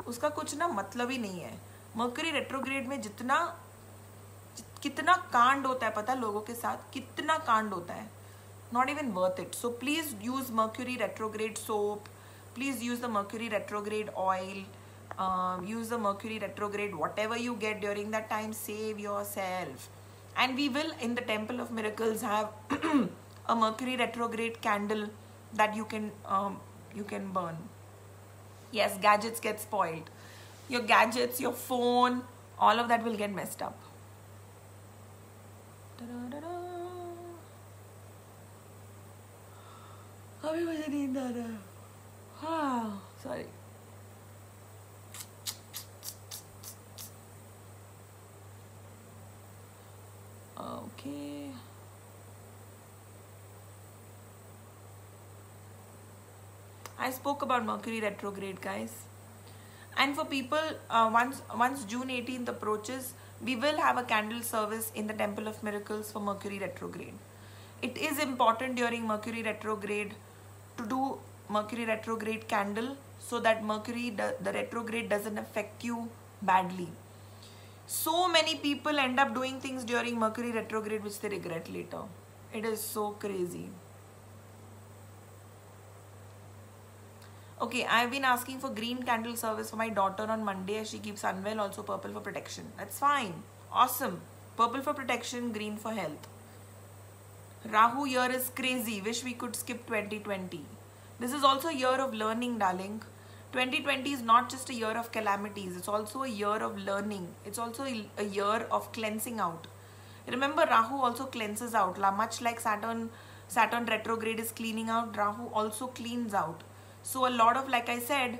Speaker 1: उसका कुछ ना मतलब ही नहीं है. Mercury retrograde में कितना कांड होता है पता है लोगों के साथ, कितना कांड होता है. Not even worth it. So please use Mercury retrograde soap. Please use the Mercury retrograde oil. Use the Mercury retrograde whatever you get during that time. Save yourself. And we will in the Temple of Miracles have a Mercury retrograde candle that you can burn. Yes, gadgets get spoiled. Your gadgets, your phone, all of that will get messed up. अभी मुझे नींद आ रहा है. हाँ, sorry. Okay. I spoke about Mercury retrograde, guys. And for people, once June 18th approaches, we will have a candle service in the Temple of Miracles for Mercury retrograde. It is important during Mercury retrograde to do Mercury retrograde candle so that the retrograde doesn't affect you badly. So many people end up doing things during Mercury retrograde which they regret later. It is so crazy. Okay, I've been asking for green candle service for my daughter on Monday as she keeps unwell, also purple for protection. That's fine. Awesome. Purple for protection, green for health. Rahu year is crazy. Wish we could skip 2020. This is also a year of learning, darling. 2020 is not just a year of calamities. It's also a year of learning. It's also a year of cleansing out. Remember, Rahu also cleanses out. Much like Saturn retrograde is cleaning out, Rahu also cleans out. So a lot of, like I said,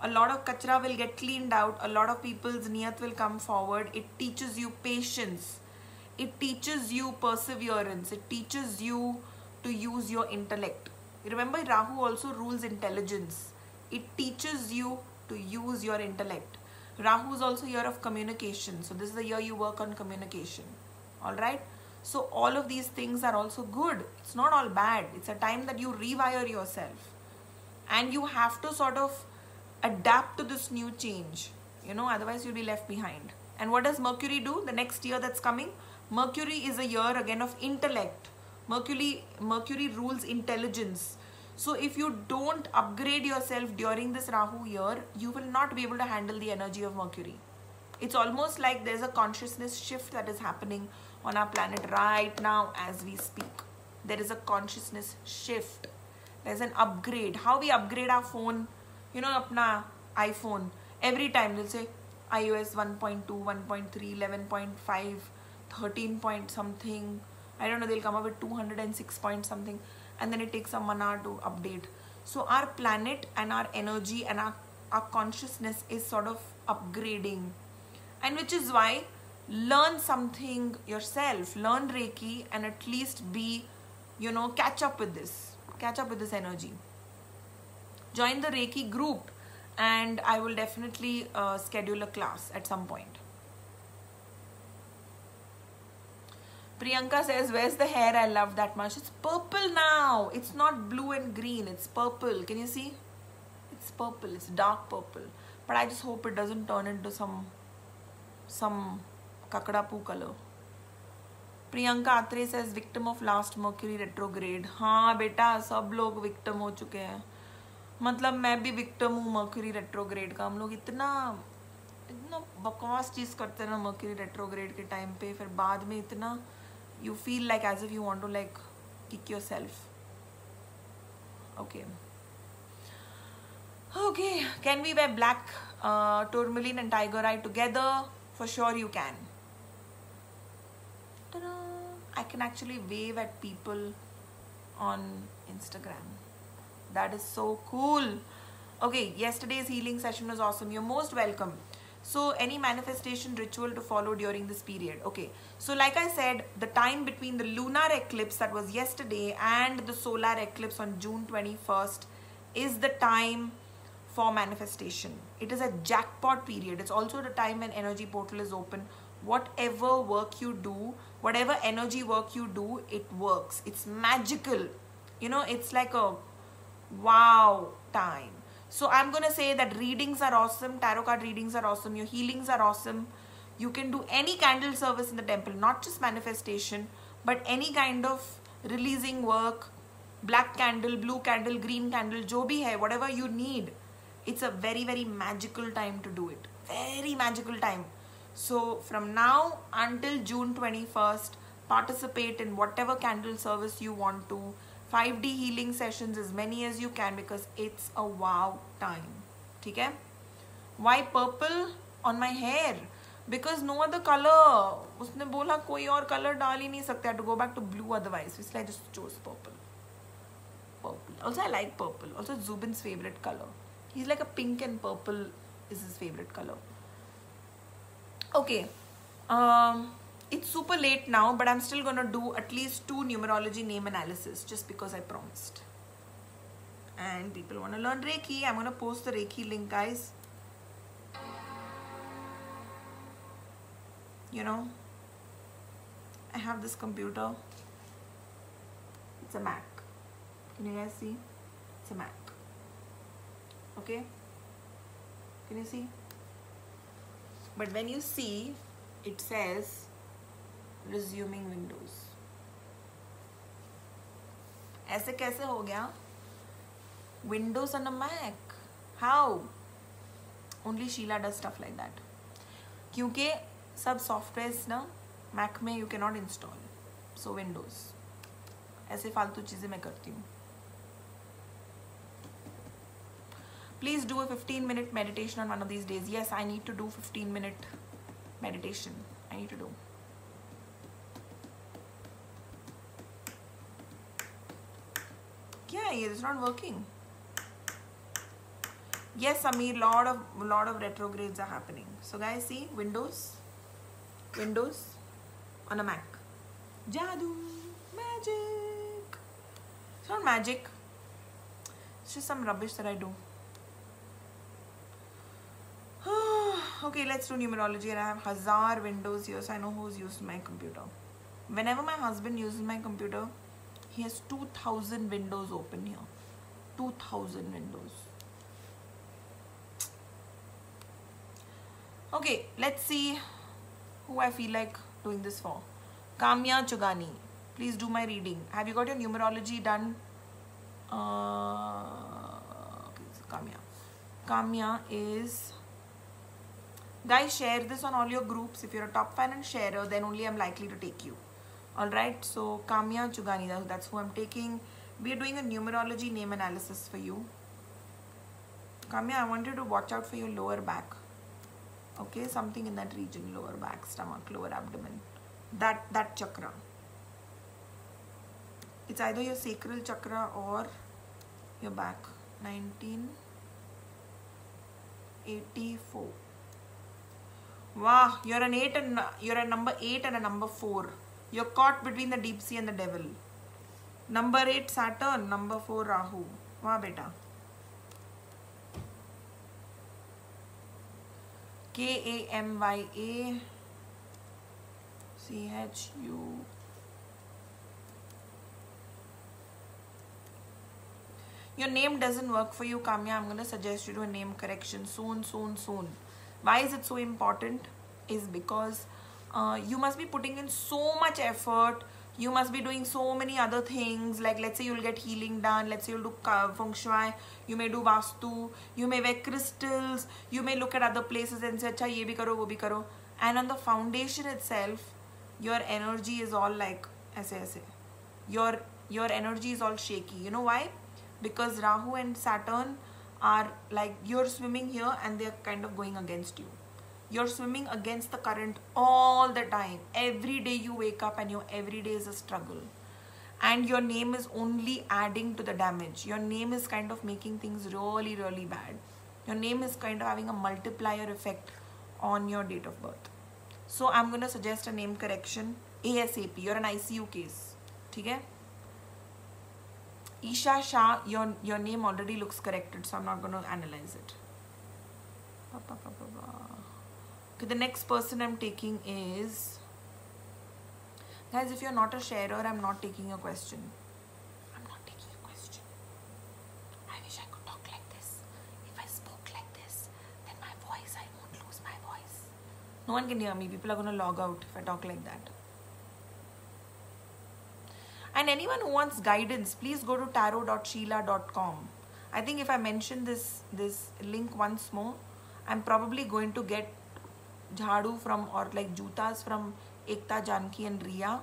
Speaker 1: a lot of kachra will get cleaned out. A lot of people's niyat will come forward. It teaches you patience. It teaches you perseverance. It teaches you to use your intellect. Remember, Rahu also rules intelligence. It teaches you to use your intellect. Rahu is also a year of communication. So this is the year you work on communication. Alright? So all of these things are also good. It's not all bad. It's a time that you rewire yourself. And you have to sort of adapt to this new change, you know, otherwise you'll be left behind. And what does Mercury do the next year that's coming? Mercury is a year again of intellect. Mercury rules intelligence. So if you don't upgrade yourself during this Rahu year, you will not be able to handle the energy of Mercury. It's almost like there's a consciousness shift that is happening on our planet right now as we speak. There is a consciousness shift. There's an upgrade. How we upgrade our phone, you know, apna iPhone. Every time they'll say iOS 1.2, 1.3, 11.5, 13 point something. I don't know, they'll come up with 206 point something. And then it takes a mana to update. So our planet and our energy and our consciousness is sort of upgrading. And which is why learn something yourself. Learn Reiki and at least be, you know, catch up with this energy. Join the Reiki group and I will definitely schedule a class at some point. Priyanka says, where's the hair I love that much? It's purple now. It's not blue and green. It's purple. Can you see? It's purple. It's dark purple. But I just hope it doesn't turn into some kakadapu color. Priyanka Atre says, victim of last Mercury retrograde. हाँ बेटा, सब लोग victim हो चुके हैं. मतलब मैं भी victim हूँ Mercury retrograde का. हम लोग इतना बकवास चीज करते हैं ना Mercury retrograde के टाइम पे, फिर बाद में इतना you feel like as if you want to like kick yourself. Okay. Okay, can we wear black tourmaline and tiger eye together? For sure you can. Ta-da! I can actually wave at people on Instagram. That is so cool. Okay, yesterday's healing session was awesome. You're most welcome. So any manifestation ritual to follow during this period? Okay, so like I said, the time between the lunar eclipse that was yesterday and the solar eclipse on June 21st is the time for manifestation. It is a jackpot period. It's also the time when energy portal is open. Whatever work you do, whatever energy work you do, it works. It's magical. You know, it's like a wow time. So I'm going to say that readings are awesome. Tarot card readings are awesome. Your healings are awesome. You can do any candle service in the temple, not just manifestation, but any kind of releasing work, black candle, blue candle, green candle, jo bhi hai, whatever you need. It's a very, very magical time to do it. Very magical time. So from now until June 21st, participate in whatever candle service you want to. 5D healing sessions, as many as you can, because it's a wow time. Okay? Why purple on my hair? Because no other color. Usne bola koi aur color dal hi nahi sakte. I have to go back to blue otherwise. So I just chose purple. Purple. Also I like purple. Also Zubin's favorite color. He's like a pink and purple is his favorite color. Okay. It's super late now, but I'm still going to do at least 2 numerology name analysis just because I promised. And people want to learn Reiki. I'm going to post the Reiki link, guys. You know, I have this computer. It's a Mac. Can you guys see? It's a Mac. Okay? Can you see? But when you see, it says resuming Windows. ऐसे कैसे हो गया? Windows on a Mac. How? Only Sheila does stuff like that. क्योंकि सब softwares ना Mac में you cannot install. So Windows. ऐसे फालतू चीजें मैं करती हूँ. Please do a 15-minute meditation on one of these days. Yes, I need to do 15-minute meditation. I need to do. Yeah, it's not working. Yes, Amir, lot of retrogrades are happening. So guys, see, Windows on a Mac. Jadoo, magic. It's not magic. It's just some rubbish that I do. Okay, let's do numerology. And I have 1000 windows here, so I know who's used my computer. Whenever my husband uses my computer, he has 2000 windows open here. 2000 windows. Okay, let's see who I feel like doing this for. Kamya Chugani, please do my reading. Have you got your numerology done? Okay, so Kamya is... Guys, share this on all your groups. If you're a top fan and sharer, then only I'm likely to take you. Alright, so Kamya Chugani, that's who I'm taking. We are doing a numerology name analysis for you. Kamya, I want you to watch out for your lower back. Okay, something in that region, lower back, stomach, lower abdomen. That chakra. It's either your sacral chakra or your back. 1984. Wow, you're an 8 and you're a number 8 and a number 4. You're caught between the deep sea and the devil. Number 8 Saturn, number 4 Rahu. Wow, beta. Kamya Chu. Your name doesn't work for you, Kamya. I'm going to suggest you do a name correction soon. Why is it so important? Is because you must be putting in so much effort. You must be doing so many other things. Like, let's say you'll get healing done. Let's say you'll do feng shui. You may do vastu. You may wear crystals. You may look at other places and say, acha, ye bhi karo, wo bhi karo. And on the foundation itself, your energy is all like, aise. Your energy is all shaky. You know why? Because Rahu and Saturn are like, you're swimming here and they're kind of going against you. You're swimming against the current all the time. Every day you wake up and your every day is a struggle. And your name is only adding to the damage. Your name is kind of making things really, really bad. Your name is kind of having a multiplier effect on your date of birth. So I'm going to suggest a name correction ASAP. You're an ICU case. Okay? Isha Shah, your name already looks corrected, so I'm not going to analyze it. Okay, the next person I'm taking is... Guys, if you're not a sharer, I'm not taking your question. I'm not taking your question. I wish I could talk like this. If I spoke like this, then my voice, I won't lose my voice. No one can hear me. People are going to log out if I talk like that. And anyone who wants guidance, please go to tarot.sheila.com. I think if I mention this link once more, I'm probably going to get jhadu from, or like jutas from Ekta, Janki and Riya,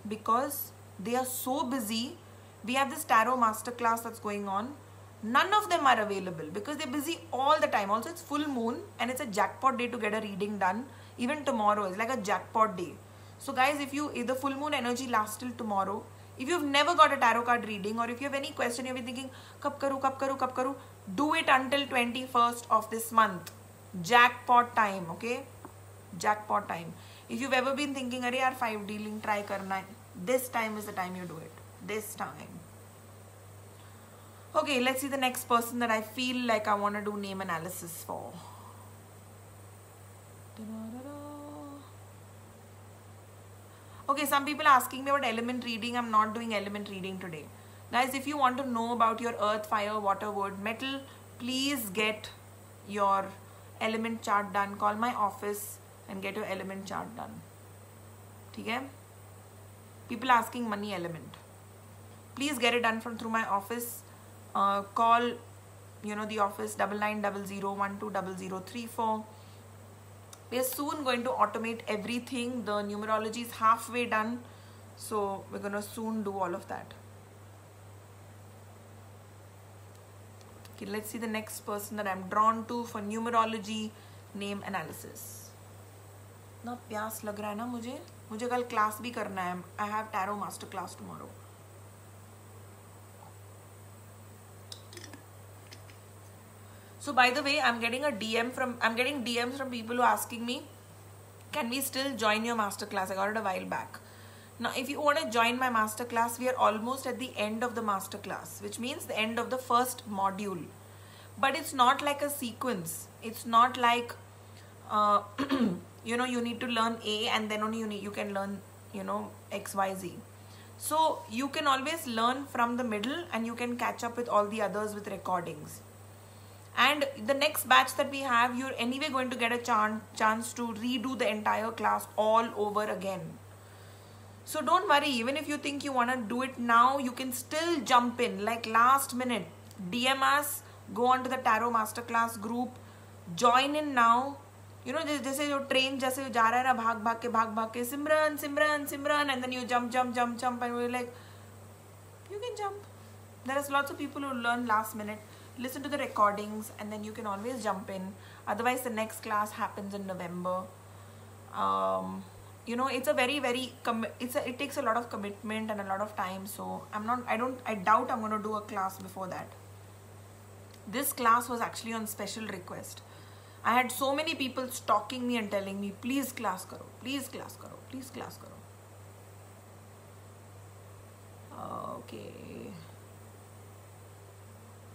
Speaker 1: because they are so busy. We have this tarot masterclass that's going on. None of them are available because they're busy all the time. Also, it's full moon and it's a jackpot day to get a reading done. Even tomorrow is like a jackpot day. So guys, if the full moon energy lasts till tomorrow, if you've never got a tarot card reading, or if you have any question, you've been thinking, kab karu, do it until 21st of this month. Jackpot time, okay? Jackpot time. If you've ever been thinking, arey yaar 5D link try karna hai, this time is the time you do it. This time. Okay, let's see the next person that I feel like I want to do name analysis for. Okay, some people are asking me about element reading. I'm not doing element reading today. Guys, if you want to know about your earth, fire, water, wood, metal, please get your element chart done. Call my office and get your element chart done. Okay? People asking money element. Please get it done through my office. Call, the office 9900120034. We are soon going to automate everything. The numerology is halfway done. So we're going to soon do all of that. Okay, let's see the next person that I'm drawn to for numerology name analysis. ना प्यास लग रहा है ना मुझे कल class भी करना है. I have tarot master class tomorrow. So by the way, I'm getting DMs from people who are asking me, can we still join your masterclass? I got it a while back. Now, if you want to join my masterclass, we are almost at the end of the masterclass, which means the end of the first module. But it's not like a sequence. It's not like, you need to learn A and then only you can learn, X, Y, Z. So you can always learn from the middle and you can catch up with all the others with recordings. And the next batch that we have, you're anyway going to get a chance to redo the entire class all over again. So don't worry, even if you think you want to do it now, you can still jump in, like last minute. DM us, go on to the Tarot Masterclass group, join in now. You know, जैसे जो train जैसे जा रहा है ना, भाग के सिमरन सिमरन सिमरन, and then you jump, and we're like, you can jump. There is lots of people who learn last minute. Listen to the recordings, and then you can always jump in. Otherwise, the next class happens in November. You know, it's a very it takes a lot of commitment and a lot of time. So I doubt I'm going to do a class before that. This class was actually on special request. I had so many people stalking me and telling me, please class karo, please class karo, please class karo.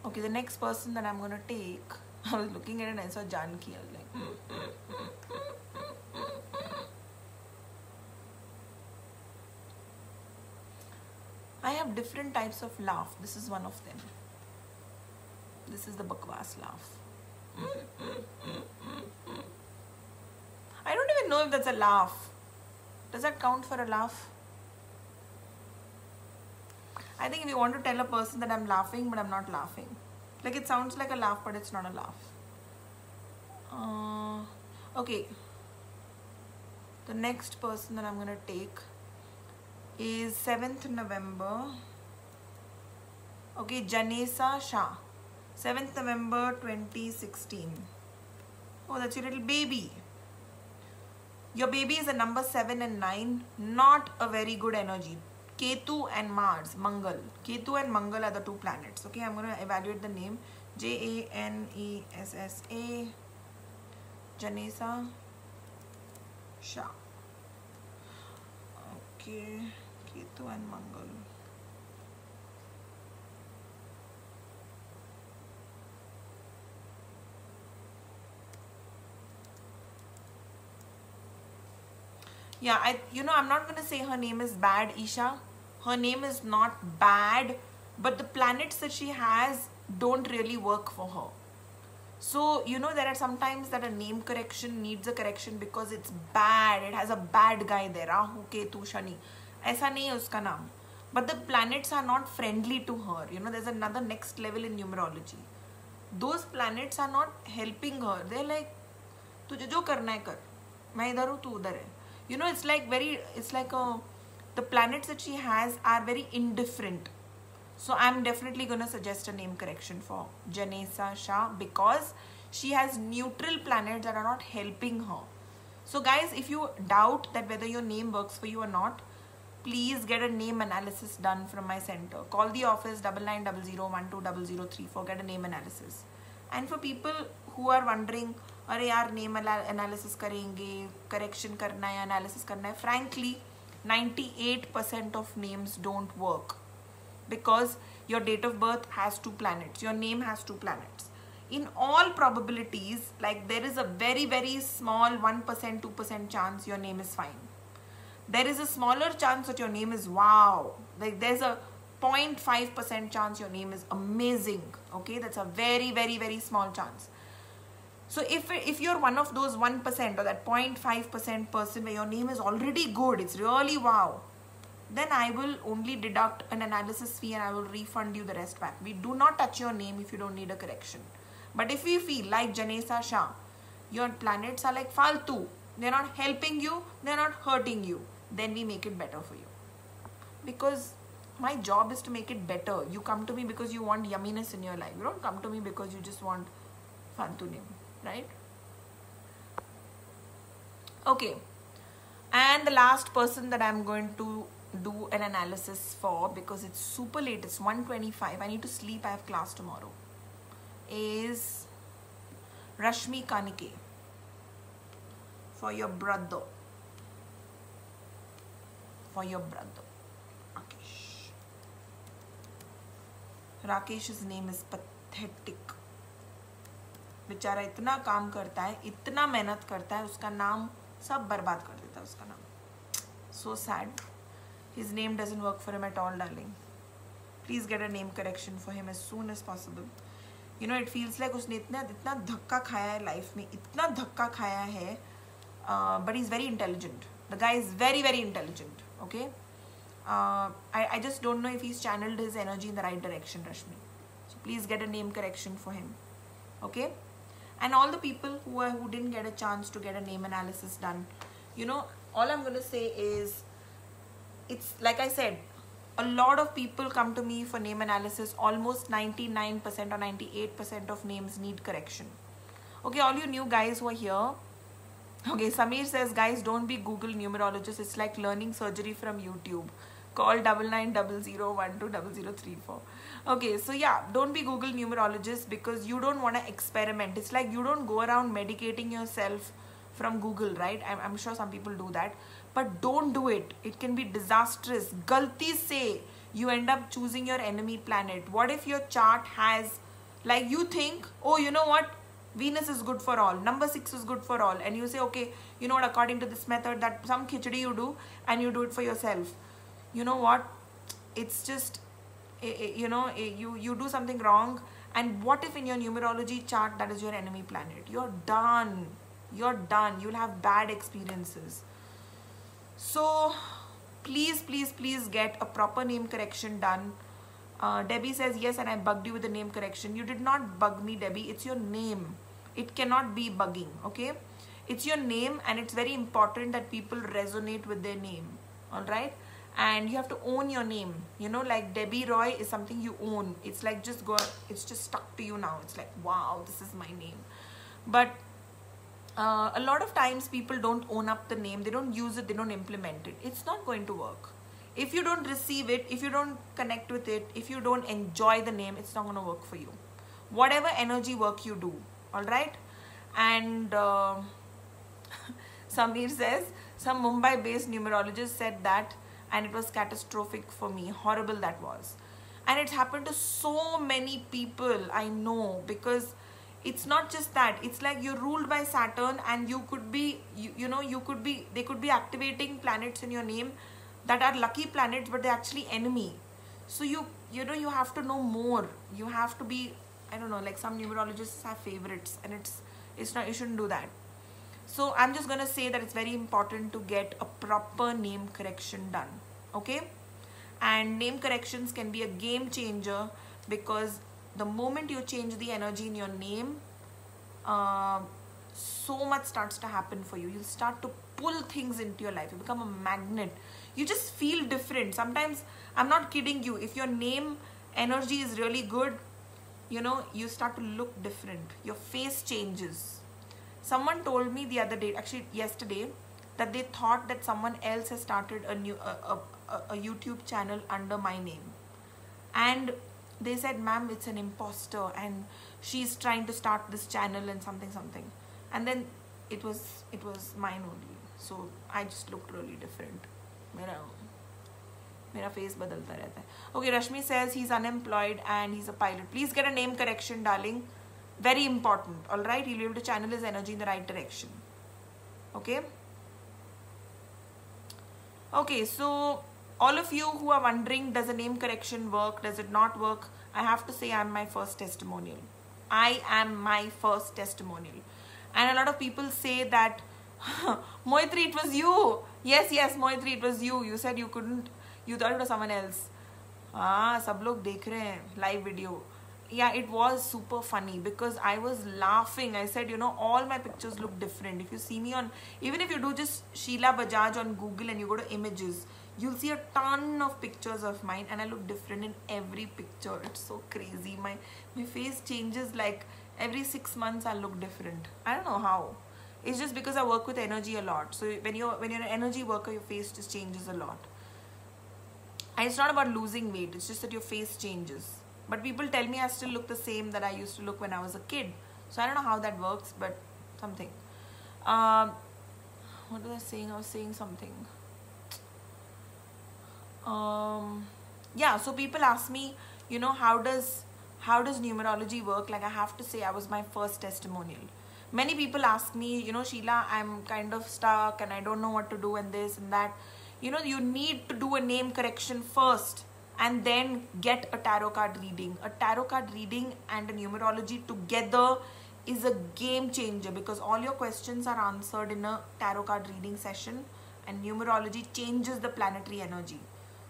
Speaker 1: Okay, the next person that I'm going to take, I was looking at it and I saw Janki. I was like, I have different types of laugh. This is one of them. This is the bakwas laugh. I don't even know if that's a laugh. Does that count for a laugh? I think if you want to tell a person that I'm laughing, but I'm not laughing. Like it sounds like a laugh, but it's not a laugh. Okay. The next person that I'm going to take is 7th November. Okay, Janesa Shah. 7th November 2016. Oh, that's your little baby. Your baby is a number 7 and 9. Not a very good energy. Ketu and Mars, Mangal. Ketu and Mangal are the two planets. Okay, I'm going to evaluate the name. Janessa. Janesa Shah. Okay, Ketu and Mangal. Yeah, I'm not going to say her name is bad, Isha. Her name is not bad, but the planets that she has don't really work for her. So, there are sometimes that a name correction needs a correction because it's bad. It has a bad guy there. Rahu, Ketu, Shani. Aisa nahi hai uska naam. But the planets are not friendly to her. There's another next level in numerology. Those planets are not helping her. They're like, tujhe jo karna hai kar. Main idhar hu, tu udhar hai. The planets that she has are very indifferent. So I'm definitely going to suggest a name correction for Janesa Shah because she has neutral planets that are not helping her. So guys, if you doubt that whether your name works for you or not, please get a name analysis done from my center. Call the office 9900120034. Get a name analysis. And for people who are wondering, अरे यार name analysis करेंगे, correction करना है, analysis करना है, frankly 98% of names don't work because your date of birth has 2 planets, your name has 2 planets. In all probabilities, like there is a very small 1% 2% chance your name is fine. There is a smaller chance that your name is wow, like there's a 0.5% chance your name is amazing. Okay, that's a very small chance. So if you're one of those 1% or that 0.5% person where your name is already good, it's really wow, then I will only deduct an analysis fee and I will refund you the rest back. We do not touch your name if you don't need a correction. But if we feel like Janesa Shah, your planets are like faltu, they're not helping you, they're not hurting you, then we make it better for you. Because my job is to make it better. You come to me because you want yumminess in your life. You don't come to me because you just want faltu name, right? Okay. And the last person that I'm going to do an analysis for, because it's super late, it's 1:25, I need to sleep, I have class tomorrow, is Rashmi Kanike. For your brother. Rakesh's name is pathetic. बेचारा इतना काम करता है, इतना मेहनत करता है, उसका नाम सब बर्बाद कर देता है उसका नाम. So sad. His name doesn't work for him at all, darling. Please get a name correction for him as soon as possible. You know, it feels like उसने इतना धक्का खाया है life में, इतना धक्का खाया है, but he's very intelligent. The guy is very, very intelligent, okay? I just don't know if he's channeled his energy in the right direction, Rashmi. So please get a name correction for him, okay? And all the people who didn't get a chance to get a name analysis done, you know, all I'm going to say is, it's like I said, a lot of people come to me for name analysis. Almost 99% or 98% of names need correction. Okay, all you new guys who are here. Okay, Samir says, guys, don't be Google numerologists. It's like learning surgery from YouTube. Call 9900120034. Okay, so yeah, don't be Google numerologists because you don't want to experiment. It's like you don't go around medicating yourself from Google, right? I'm sure some people do that. But don't do it. It can be disastrous. Galti se you end up choosing your enemy planet. What if your chart has, like, you think, oh, you know what? Venus is good for all. Number 6 is good for all. And you say, okay, you know what, according to this method, that some khichdi you do and you do it for yourself. You know what? It's just, you know, you do something wrong. And what if in your numerology chart, that is your enemy planet? You're done. You're done. You'll have bad experiences. So please, please, please get a proper name correction done. Debbie says, yes, and I bugged you with the name correction. You did not bug me, Debbie. It's your name. It cannot be bugging, okay? It's your name, and it's very important that people resonate with their name, all right? And you have to own your name. You know, like Debbie Roy is something you own. It's like just it's just stuck to you now. It's like, wow, this is my name. But a lot of times people don't own up the name. They don't use it. They don't implement it. It's not going to work. If you don't receive it, if you don't connect with it, if you don't enjoy the name, it's not going to work for you. Whatever energy work you do, all right? And Samir says, some Mumbai-based numerologist said that, and it was catastrophic for me. Horrible that was. And it's happened to so many people I know, because it's not just that. It's like you're ruled by Saturn, and you could be, they could be activating planets in your name that are lucky planets, but they're actually enemy. So you have to know more. You have to be, I don't know, like some numerologists have favorites, and it's not, you shouldn't do that. So I'm just gonna say that it's very important to get a proper name correction done, okay? And name corrections can be a game changer, because the moment you change the energy in your name, so much starts to happen for you. You start to pull things into your life. You become a magnet. You just feel different. Sometimes, I'm not kidding you, if your name energy is really good, you know, you start to look different. Your face changes. Someone told me the other day, actually yesterday, that they thought that someone else has started a YouTube channel under my name. And they said, ma'am, it's an imposter, and she's trying to start this channel and something. And then it was mine only. So I just looked really different. Mera face badalta rehta hai. Okay, Rashmi says he's unemployed and he's a pilot. Please get a name correction, darling. Very important. All right, he'll be able to channel his energy in the right direction. Okay. Okay, so all of you who are wondering, does a name correction work? Does it not work? I have to say, I'm my first testimonial. I am my first testimonial. And a lot of people say that, Moitri, it was you. Yes, Moitri, it was you. You said you couldn't, you thought it was someone else. Sab log dekh rahe hain, live video. Yeah, it was super funny because I was laughing. I said, you know, all my pictures look different. If you see me on, even if you do just Sheila Bajaj on Google and you go to images, you'll see a ton of pictures of mine, and I look different in every picture. It's so crazy. My face changes, like every 6 months I'll look different. I don't know how. It's just because I work with energy a lot. So when you're an energy worker, your face just changes a lot. And it's not about losing weight. It's just that your face changes. But people tell me I still look the same that I used to look when I was a kid. So I don't know how that works, but something. What was I saying? I was saying something. Yeah, so people ask me, you know, how does numerology work? Like, I have to say, I was my first testimonial. Many people ask me, you know, Sheila, I'm kind of stuck and I don't know what to do and this and that. You know, you need to do a name correction first, and then get a tarot card reading. A tarot card reading and a numerology together is a game changer, because all your questions are answered in a tarot card reading session, and numerology changes the planetary energy.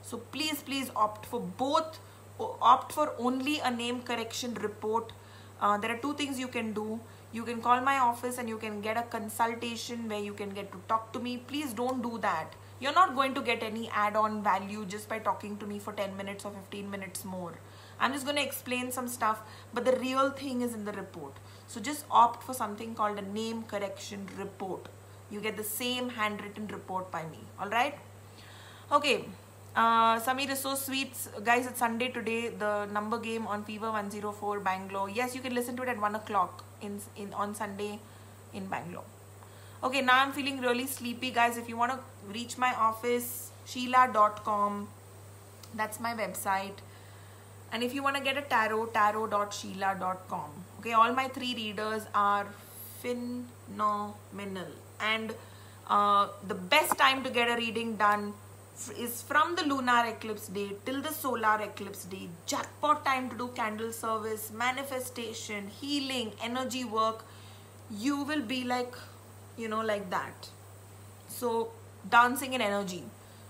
Speaker 1: So please opt for both. Opt for only a name correction report. There are two things you can do. You can call my office and you can get a consultation where you can get to talk to me. Please don't do that. You're not going to get any add-on value just by talking to me for 10 minutes or 15 minutes more. I'm just going to explain some stuff, but the real thing is in the report. So just opt for something called a name correction report. You get the same handwritten report by me. All right? Okay. Sameer is so sweet. Guys, it's Sunday today. The number game on Fever 104 Bangalore. Yes, you can listen to it at 1 o'clock on Sunday in Bangalore. Okay, now I'm feeling really sleepy, guys. If you want to reach my office, sheila.com. That's my website. And if you want to get a tarot.sheila.com. Okay, all my 3 readers are phenomenal. And the best time to get a reading done is from the lunar eclipse day till the solar eclipse day. Jackpot time to do candle service, manifestation, healing, energy work. You will be like, you know, like that. So dancing in energy.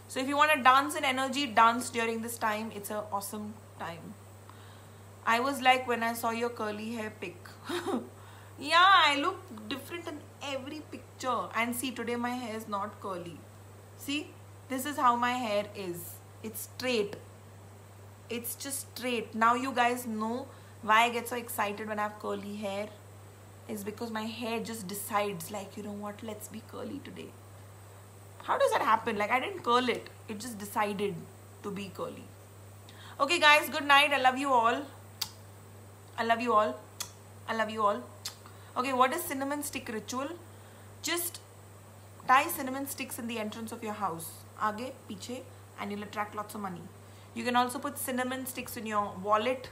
Speaker 1: So if you want to dance in energy, dance during this time. It's an awesome time. I was like when I saw your curly hair pic. Yeah, I look different in every picture. And see, today my hair is not curly. See, this is how my hair is. It's straight. It's just straight. Now you guys know why I get so excited when I have curly hair. Is because my hair just decides, like, you know what, let's be curly today. How does that happen? Like, I didn't curl it. It just decided to be curly. Okay, guys, good night. I love you all. I love you all. I love you all. Okay, what is cinnamon stick ritual? Just tie cinnamon sticks in the entrance of your house. Aage, piche, and you'll attract lots of money. You can also put cinnamon sticks in your wallet.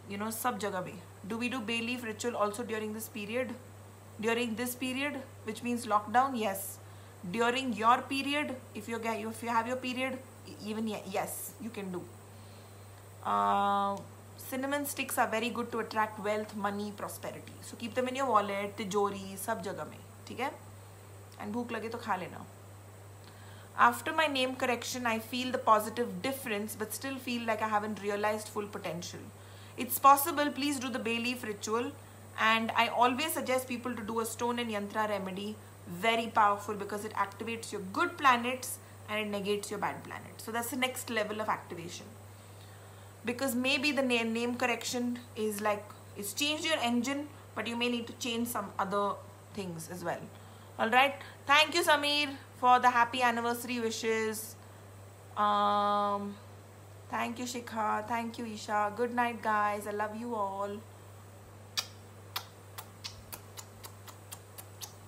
Speaker 1: You know, sab jagah pe. Do we do bay leaf ritual also during this period? During this period, which means lockdown? Yes. During your period, if you have your period, even yes, you can do. Cinnamon sticks are very good to attract wealth, money, prosperity. So keep them in your wallet, tijori, sab jagah mein. ठीक है? And bhook lage to kha lena. After my name correction, I feel the positive difference, but still feel like I haven't realized full potential. It's possible. Please do the bay leaf ritual. And I always suggest people to do a stone and yantra remedy. Very powerful because it activates your good planets and it negates your bad planets. So that's the next level of activation. Because maybe the name correction is like, it's changed your engine, but you may need to change some other things as well. Alright. Thank you, Sameer, for the happy anniversary wishes. Thank you, Shikha. Thank you, Isha. Good night, guys. I love you all.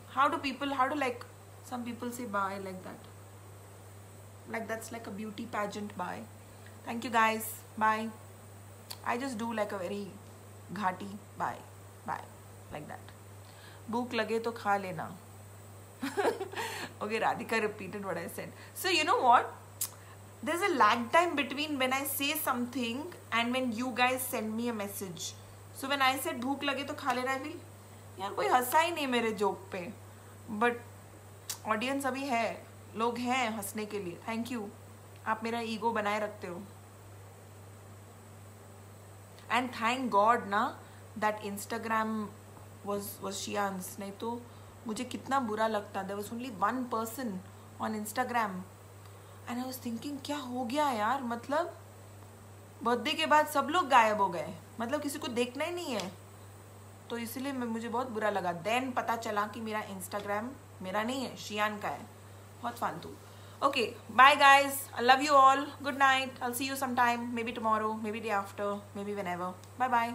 Speaker 1: How do like, some people say bye like that. Like that's like a beauty pageant bye. Thank you, guys. Bye. I just do like a very ghati bye. Bye. Like that. Bhook lage to kha lena. Okay, Radhika repeated what I said. So you know what? There's a lag time between when I say something and when you guys send me a message. So when I said bhook lage to kha lena, I feel यार कोई हंसा ही नहीं मेरे joke पे. But audience अभी है, लोग हैं हंसने के लिए. Thank you. आप मेरा ईगो बनाए रखते हो. And thank God ना that Instagram was Shian's. नहीं तो मुझे कितना बुरा लगता. There was only one person on Instagram. And I was thinking क्या हो गया यार, मतलब बर्थडे के बाद सब लोग गायब हो गए, मतलब किसी को देखना ही नहीं है. तो इसलिए मुझे बहुत बुरा लगा. देन पता चला कि मेरा इंस्टाग्राम मेरा नहीं है, शियान का है. बहुत फालतू. Okay, bye guys. I love you all. Good night. I will see you some time, maybe tomorrow, maybe day after, maybe whenever. Bye bye.